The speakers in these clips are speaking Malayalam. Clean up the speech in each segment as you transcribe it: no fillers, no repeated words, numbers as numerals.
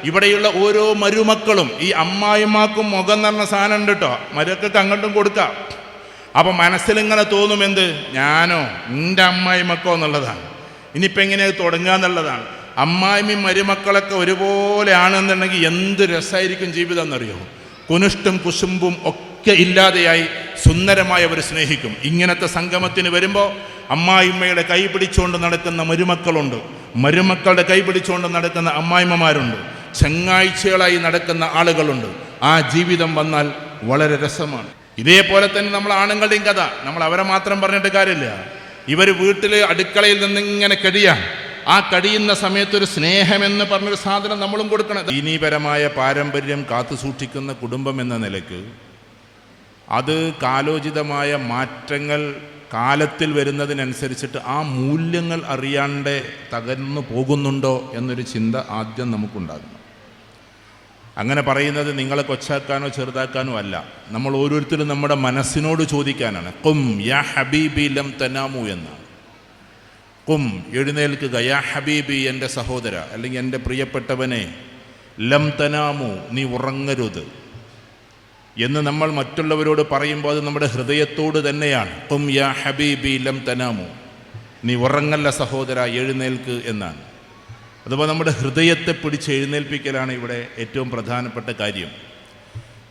ഇവിടെയുള്ള ഓരോ മരുമക്കളും ഈ അമ്മായിമാക്കും മുഖം നിറഞ്ഞ സാധനം ഉണ്ട് കേട്ടോ, മരുമക്കൾക്ക് അങ്ങോട്ടും കൊടുക്കാം. അപ്പം മനസ്സിലിങ്ങനെ തോന്നും, എന്ത് ഞാനോ എൻ്റെ അമ്മായിമക്കോ എന്നുള്ളതാണ്. ഇനിയിപ്പോൾ എങ്ങനെ തുടങ്ങുക എന്നുള്ളതാണ്. അമ്മായിമ്മയും മരുമക്കളൊക്കെ ഒരുപോലെ ആണെന്നുണ്ടെങ്കിൽ എന്ത് രസമായിരിക്കും ജീവിതം എന്നറിയോ. കുനുഷ്ടും കുശുമ്പും ഒക്കെ ഇല്ലാതെയായി സുന്ദരമായി അവർ സ്നേഹിക്കും. ഇങ്ങനത്തെ സംഗമത്തിന് വരുമ്പോൾ അമ്മായിമ്മയുടെ കൈ പിടിച്ചുകൊണ്ട് നടക്കുന്ന മരുമക്കളുണ്ട്, മരുമക്കളുടെ കൈ പിടിച്ചുകൊണ്ട് നടക്കുന്ന അമ്മായിമ്മമാരുണ്ട്, ചങ്ങാഴ്ചകളായി നടക്കുന്ന ആളുകളുണ്ട്. ആ ജീവിതം വന്നാൽ വളരെ രസമാണ്. ഇതേപോലെ തന്നെ നമ്മൾ ആണുങ്ങളുടെയും കഥ, നമ്മൾ അവരെ മാത്രം പറഞ്ഞിട്ട് കാര്യമില്ല. ഇവർ വീട്ടിൽ അടുക്കളയിൽ നിന്നിങ്ങനെ കഴിയാം. ആ കഴിയുന്ന സമയത്തൊരു സ്നേഹമെന്ന് പറഞ്ഞൊരു സാധനം നമ്മളും കൊടുക്കണം. ദീനീപരമായ പാരമ്പര്യം കാത്തു സൂക്ഷിക്കുന്ന കുടുംബം എന്ന നിലയ്ക്ക് അത് കാലോചിതമായ മാറ്റങ്ങൾ കാലത്തിൽ വരുന്നതിനനുസരിച്ചിട്ട് ആ മൂല്യങ്ങൾ അറിയാണ്ട് തകർന്നു പോകുന്നുണ്ടോ എന്നൊരു ചിന്ത ആദ്യം നമുക്കുണ്ടാകണം. അങ്ങനെ പറയുന്നത് നിങ്ങളെ കൊച്ചാക്കാനോ ചെറുതാക്കാനോ അല്ല, നമ്മൾ ഓരോരുത്തരും നമ്മുടെ മനസ്സിനോട് ചോദിക്കാനാണ്. ഖും യാ ഹബീബി ലം തനാമു എന്നാണ്. ഖും എഴുന്നേൽക്കുക, യാ ഹബീബി എൻ്റെ സഹോദര അല്ലെങ്കിൽ എൻ്റെ പ്രിയപ്പെട്ടവനെ, ലം തനാമു നീ ഉറങ്ങരുത് എന്ന് നമ്മൾ മറ്റുള്ളവരോട് പറയുമ്പോൾ അത് നമ്മുടെ ഹൃദയത്തോട് തന്നെയാണ്. ഖും യാ ഹബീബി ലം തനാമു നീ ഉറങ്ങല്ല സഹോദര, എഴുന്നേൽക്ക് എന്നാണ്. അതുപോലെ നമ്മുടെ ഹൃദയത്തെ പിടിച്ച് എഴുന്നേൽപ്പിക്കലാണ് ഇവിടെ ഏറ്റവും പ്രധാനപ്പെട്ട കാര്യം.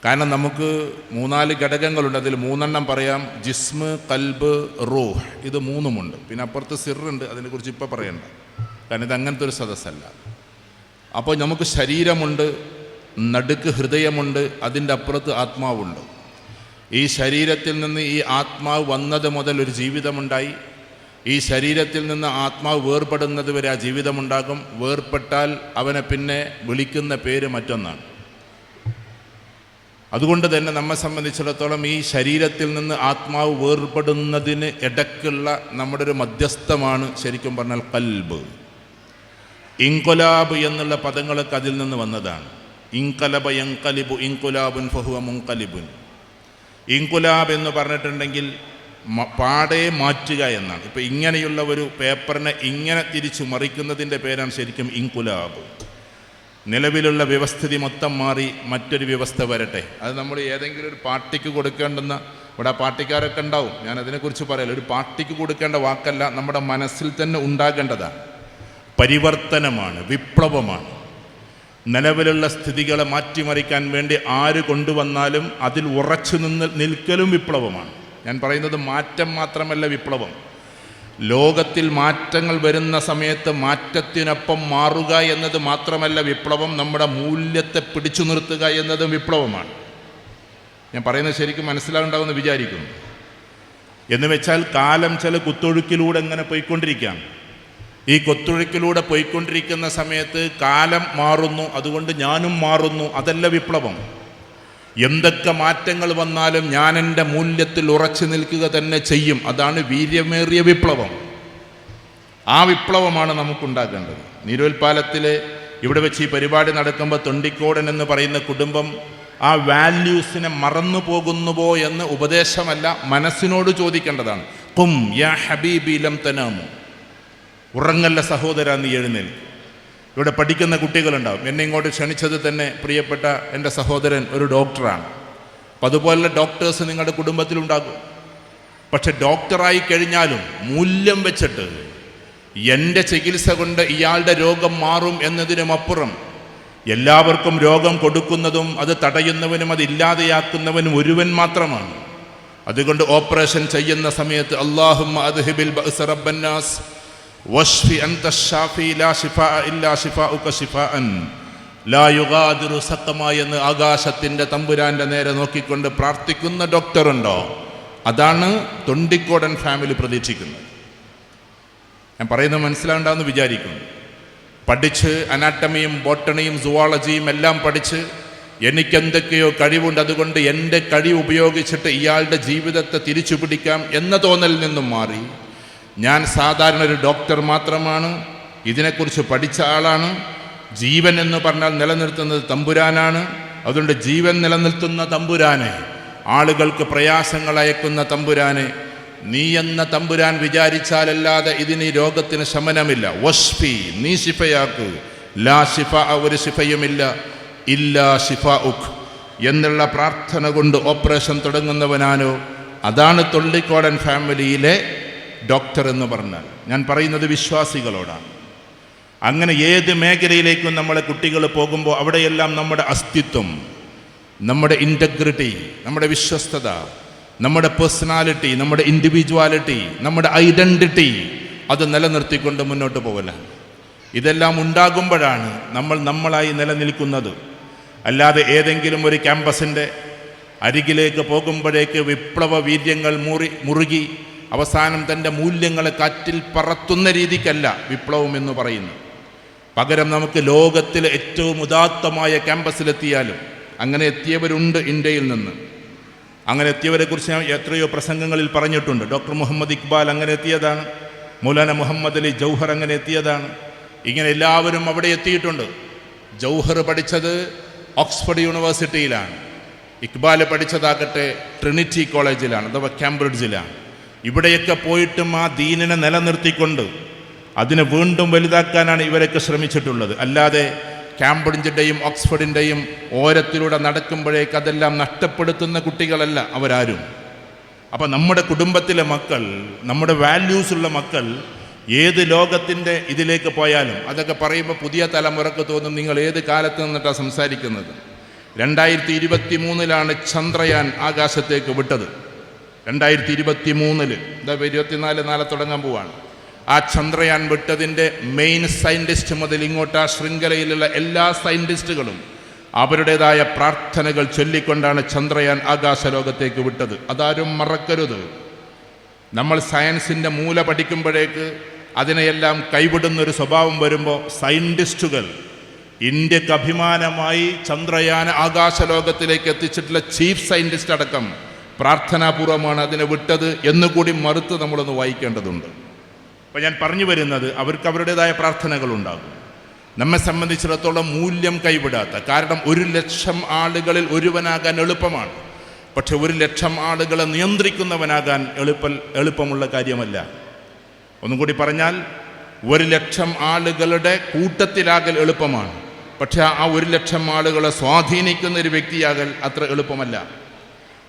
കാരണം നമുക്ക് 4 ഘടകങ്ങളുണ്ട്. അതിൽ 3 പറയാം. ജിസ്മ്, കൽബ്, റൂഹ്, ഇത് 3 പിന്നെ അപ്പുറത്ത് സിറുണ്ട്, അതിനെക്കുറിച്ച് ഇപ്പോൾ പറയണ്ട, കാരണം ഇത് അങ്ങനത്തെ ഒരു സദസ്സല്ല. അപ്പോൾ നമുക്ക് ശരീരമുണ്ട്, നടുക്ക് ഹൃദയമുണ്ട്, അതിൻ്റെ അപ്പുറത്ത് ആത്മാവുണ്ട്. ഈ ശരീരത്തിൽ നിന്ന് ഈ ആത്മാവ് വന്നത് മുതൽ ഒരു ജീവിതമുണ്ടായി. ഈ ശരീരത്തിൽ നിന്ന് ആത്മാവ് വേർപെടുന്നത് വരെ ആ ജീവിതമുണ്ടാകും. വേർപെട്ടാൽ അവനെ പിന്നെ വിളിക്കുന്ന പേര് മറ്റൊന്നാണ്. അതുകൊണ്ട് തന്നെ നമ്മെ സംബന്ധിച്ചിടത്തോളം ഈ ശരീരത്തിൽ നിന്ന് ആത്മാവ് വേർപെടുന്നതിന് ഇടയ്ക്കുള്ള നമ്മുടെ ഒരു മധ്യസ്ഥമാണ് ശരിക്കും പറഞ്ഞാൽ കൽബ്. ഇൻകുലാബ് എന്നുള്ള പദങ്ങളൊക്കെ അതിൽ നിന്ന് വന്നതാണ്. ഇൻകലബ യൻകലിബു ഇൻകുലാബുൻ ഫഹുവ മുൻകലിബുൻ. ഇൻകുലാബ് എന്ന് പറഞ്ഞിട്ടുണ്ടെങ്കിൽ പാടെ മാറ്റുക എന്നാണ്. ഇപ്പോൾ ഇങ്ങനെയുള്ള ഒരു പേപ്പറിനെ ഇങ്ങനെ തിരിച്ചു മറിക്കുന്നതിൻ്റെ പേരാണ് ശരിക്കും ഇൻകുലാബ്. നിലവിലുള്ള വ്യവസ്ഥിതി മൊത്തം മാറി മറ്റൊരു വ്യവസ്ഥ വരട്ടെ. അത് നമ്മൾ ഏതെങ്കിലും ഒരു പാർട്ടിക്ക് കൊടുക്കേണ്ടുന്ന, ഇവിടെ പാർട്ടിക്കാരൊക്കെ ഉണ്ടാവും, ഞാൻ അതിനെക്കുറിച്ച് പറയല. ഒരു പാർട്ടിക്ക് കൊടുക്കേണ്ട വാക്കല്ല, നമ്മുടെ മനസ്സിൽ തന്നെ ഉണ്ടാകേണ്ടതാണ്. പരിവർത്തനമാണ്, വിപ്ലവമാണ്. നിലവിലുള്ള സ്ഥിതികളെ മാറ്റിമറിക്കാൻ വേണ്ടി ആര് കൊണ്ടുവന്നാലും അതിൽ ഉറച്ചു നിൽക്കലും വിപ്ലവമാണ്. ഞാൻ പറയുന്നത് മാറ്റം മാത്രമല്ല വിപ്ലവം. ലോകത്തിൽ മാറ്റങ്ങൾ വരുന്ന സമയത്ത് മാറ്റത്തിനൊപ്പം മാറുക എന്നത് മാത്രമല്ല വിപ്ലവം, നമ്മുടെ മൂല്യത്തെ പിടിച്ചു നിർത്തുക എന്നതും വിപ്ലവമാണ്. ഞാൻ പറയുന്നത് ശരിക്കും മനസ്സിലാവുണ്ടാവുമെന്ന് വിചാരിക്കുന്നു. എന്ന് വെച്ചാൽ കാലം ചില കുത്തൊഴുക്കിലൂടെ എങ്ങനെ പോയിക്കൊണ്ടിരിക്കാം. ഈ കൊത്തൊഴുക്കിലൂടെ പോയിക്കൊണ്ടിരിക്കുന്ന സമയത്ത് കാലം മാറുന്നു, അതുകൊണ്ട് ഞാനും മാറുന്നു. അതല്ല വിപ്ലവം. എന്തൊക്കെ മാറ്റങ്ങൾ വന്നാലും ഞാൻ എൻ്റെ മൂല്യത്തിൽ ഉറച്ചു നിൽക്കുക തന്നെ ചെയ്യും. അതാണ് വീര്യമേറിയ വിപ്ലവം. ആ വിപ്ലവമാണ് നമുക്കുണ്ടാക്കേണ്ടത്. നീരോൽപ്പാലത്തിൽ ഇവിടെ വെച്ച് ഈ പരിപാടി നടക്കുമ്പോൾ തൊണ്ടിക്കോടൻ എന്ന് പറയുന്ന കുടുംബം ആ വാല്യൂസിനെ മറന്നു പോകുന്നുവോ എന്ന് ഉപദേശമല്ല, മനസ്സിനോട് ചോദിക്കേണ്ടതാണ്. ഖും യാ ഹബീബി ലം തനാമു, ഉറങ്ങല്ല സഹോദര നീ എഴുന്നേൽക്ക്. ഇവിടെ പഠിക്കുന്ന കുട്ടികളുണ്ടാവും. എന്നെ ഇങ്ങോട്ട് ക്ഷണിച്ചത് തന്നെ പ്രിയപ്പെട്ട എൻ്റെ സഹോദരൻ ഒരു ഡോക്ടറാണ്. അപ്പം അതുപോലെ ഡോക്ടേഴ്സ് നിങ്ങളുടെ കുടുംബത്തിലുണ്ടാകും. പക്ഷെ ഡോക്ടറായി കഴിഞ്ഞാലും മൂല്യം വെച്ചിട്ട് എൻ്റെ ചികിത്സ കൊണ്ട് ഇയാളുടെ രോഗം മാറും എന്നതിനുമപ്പുറം എല്ലാവർക്കും രോഗം കൊടുക്കുന്നതും അത് തടയുന്നവനും അത് ഇല്ലാതെയാക്കുന്നവനും ഒരുവൻ മാത്രമാണ്. അതുകൊണ്ട് ഓപ്പറേഷൻ ചെയ്യുന്ന സമയത്ത് അല്ലാഹുമ്മ അദ്ഹിബിൽ ബഅസ റബ്ബന്നാസ് വഷ്ഫി അൻത ശാഫി ലാ ശിഫാ ഇല്ലാ ശിഫാഉക ശിഫാഅൻ ലാ യുഗാദിറു സഖമ എന്ന് ആകാശത്തിൻ്റെ തമ്പുരാൻ്റെ നേരെ നോക്കിക്കൊണ്ട് പ്രാർത്ഥിക്കുന്ന ഡോക്ടറുണ്ടോ? അതാണ് തൊണ്ടിക്കോടൻ ഫാമിലി പ്രതീക്ഷിക്കുന്നത്. ഞാൻ പറയുന്നത് മനസ്സിലാണ്ടാന്ന് വിചാരിക്കുന്നു. പഠിച്ച് അനാട്ടമിയും ബോട്ടണിയും സുവോളജിയും എല്ലാം പഠിച്ച് എനിക്കെന്തൊക്കെയോ കഴിവുണ്ട്, അതുകൊണ്ട് എൻ്റെ കഴിവ് ഉപയോഗിച്ചിട്ട് ഇയാളുടെ ജീവിതത്തെ തിരിച്ചു പിടിക്കാം എന്ന തോന്നലിൽ നിന്നും മാറി ഞാൻ സാധാരണ ഒരു ഡോക്ടർ മാത്രമാണ്, ഇതിനെക്കുറിച്ച് പഠിച്ച ആളാണ്, ജീവൻ എന്ന് പറഞ്ഞാൽ നിലനിർത്തുന്നത് തമ്പുരാനാണ്, അതുകൊണ്ട് ജീവൻ നിലനിർത്തുന്ന തമ്പുരാനെ, ആളുകൾക്ക് പ്രയാസങ്ങൾ അയക്കുന്ന തമ്പുരാനെ, നീ എന്ന തമ്പുരാൻ വിചാരിച്ചാലല്ലാതെ ഇതിന് രോഗത്തിന് ശമനമില്ല. വഷ്ഫി നീ ശിഫയാക്ക്, ലാ ശിഫാ, ഒരു ശിഫയുമില്ല, ഇല്ലാ ശിഫാഉക് എന്നുള്ള പ്രാർത്ഥന കൊണ്ട് ഓപ്പറേഷൻ തുടങ്ങുന്നവനാണോ അതാണ് തൊള്ളിക്കോടൻ ഫാമിലിയിലെ ഡോക്ടർ എന്ന് പറഞ്ഞാൽ. ഞാൻ പറയുന്നത് വിശ്വാസികളോടാണ്. അങ്ങനെ ഏത് മേഖലയിലേക്കും നമ്മളെ കുട്ടികൾ പോകുമ്പോൾ അവിടെയെല്ലാം നമ്മുടെ അസ്തിത്വം, നമ്മുടെ ഇൻറ്റഗ്രിറ്റി, നമ്മുടെ വിശ്വസ്തത, നമ്മുടെ പേഴ്സണാലിറ്റി, നമ്മുടെ ഇൻഡിവിജ്വാലിറ്റി, നമ്മുടെ ഐഡൻറ്റിറ്റി അത് നിലനിർത്തിക്കൊണ്ട് മുന്നോട്ട് പോകലാണ്. ഇതെല്ലാം ഉണ്ടാകുമ്പോഴാണ് നമ്മൾ നമ്മളായി നിലനിൽക്കുന്നത്. അല്ലാതെ ഏതെങ്കിലും ഒരു ക്യാമ്പസിൻ്റെ അരികിലേക്ക് പോകുമ്പോഴേക്ക് വിപ്ലവ വീര്യങ്ങൾ മുറുകി അവസാനം തൻ്റെ മൂല്യങ്ങളെ കാറ്റിൽ പറത്തുന്ന രീതിക്കല്ല വിപ്ലവം എന്ന് പറയുന്നത്. പകരം നമുക്ക് ലോകത്തിലെ ഏറ്റവും ഉദാത്തമായ ക്യാമ്പസിലെത്തിയാലും, അങ്ങനെ എത്തിയവരുണ്ട് ഇന്ത്യയിൽ നിന്ന്. അങ്ങനെ എത്തിയവരെക്കുറിച്ച് ഞാൻ എത്രയോ പ്രസംഗങ്ങളിൽ പറഞ്ഞിട്ടുണ്ട്. ഡോക്ടർ മുഹമ്മദ് ഇക്ബാൽ അങ്ങനെ എത്തിയതാണ്, മൗലാന മുഹമ്മദ് അലി ജൗഹർ അങ്ങനെ എത്തിയതാണ്. ഇങ്ങനെ എല്ലാവരും അവിടെ എത്തിയിട്ടുണ്ട്. ജൗഹർ പഠിച്ചത് ഓക്സ്ഫോർഡ് യൂണിവേഴ്സിറ്റിയിലാണ്, ഇക്ബാൽ പഠിച്ചതാകട്ടെ ട്രിനിറ്റി കോളേജിലാണ് അഥവാ കേംബ്രിഡ്ജിലാണ്. ഇവിടെയൊക്കെ പോയിട്ടും ആ ദീനിനെ നിലനിർത്തിക്കൊണ്ട് അതിനെ വീണ്ടും വലുതാക്കാനാണ് ഇവരൊക്കെ ശ്രമിച്ചിട്ടുള്ളത്. അല്ലാതെ കേംബ്രിഡ്ജിൻ്റെയും ഓക്സ്ഫോർഡിൻ്റെയും ഓരത്തിലൂടെ നടക്കുമ്പോഴേക്ക് അതെല്ലാം നഷ്ടപ്പെടുത്തുന്ന കുട്ടികളല്ല അവരാരും. അപ്പം നമ്മുടെ കുടുംബത്തിലെ മക്കൾ, നമ്മുടെ വാല്യൂസുള്ള മക്കൾ ഏത് ലോകത്തിൻ്റെ ഇതിലേക്ക് പോയാലും, അതൊക്കെ പറയുമ്പോൾ പുതിയ തലമുറക്ക് തോന്നും നിങ്ങൾ ഏത് കാലത്ത് നിന്നിട്ടാണ് സംസാരിക്കുന്നത്. 2023 ചന്ദ്രയാൻ ആകാശത്തേക്ക് വിട്ടത്. 2023 24 നാളെ തുടങ്ങാൻ പോവാണ്. ആ ചന്ദ്രയാൻ വിട്ടതിൻ്റെ മെയിൻ സയൻറ്റിസ്റ്റ് മുതൽ ഇങ്ങോട്ട് ആ ശൃംഖലയിലുള്ള എല്ലാ സയൻറ്റിസ്റ്റുകളും അവരുടേതായ പ്രാർത്ഥനകൾ ചൊല്ലിക്കൊണ്ടാണ് ചന്ദ്രയാൻ ആകാശലോകത്തേക്ക് വിട്ടത്. അതാരും മറക്കരുത്. നമ്മൾ സയൻസിൻ്റെ മൂല പഠിക്കുമ്പോഴേക്ക് അതിനെയെല്ലാം കൈവിടുന്നൊരു സ്വഭാവം വരുമ്പോൾ സയൻറ്റിസ്റ്റുകൾ, ഇന്ത്യക്ക് അഭിമാനമായി ചന്ദ്രയാൻ ആകാശലോകത്തിലേക്ക് എത്തിച്ചിട്ടുള്ള ചീഫ് സയൻറ്റിസ്റ്റ് അടക്കം പ്രാർത്ഥനാപൂർവമാണ് അതിനെ വിട്ടത് എന്നുകൂടി മറുത്ത് നമ്മളൊന്ന് വായിക്കേണ്ടതുണ്ട്. അപ്പോൾ ഞാൻ പറഞ്ഞു വരുന്നത്, അവർക്ക് അവരുടേതായ പ്രാർത്ഥനകളുണ്ടാകും. നമ്മെ സംബന്ധിച്ചിടത്തോളം മൂല്യം കൈവിടാത്ത, കാരണം 1,00,000 ആളുകളിൽ ഒരുവനാകാൻ എളുപ്പമാണ്, പക്ഷെ 1,00,000 ആളുകളെ നിയന്ത്രിക്കുന്നവനാകാൻ എളുപ്പമുള്ള കാര്യമല്ല. ഒന്നും കൂടി പറഞ്ഞാൽ 1,00,000 ആളുകളുടെ കൂട്ടത്തിലാകൽ എളുപ്പമാണ്, പക്ഷെ ആ 1,00,000 ആളുകളെ സ്വാധീനിക്കുന്ന ഒരു വ്യക്തിയാകൽ അത്ര എളുപ്പമല്ല.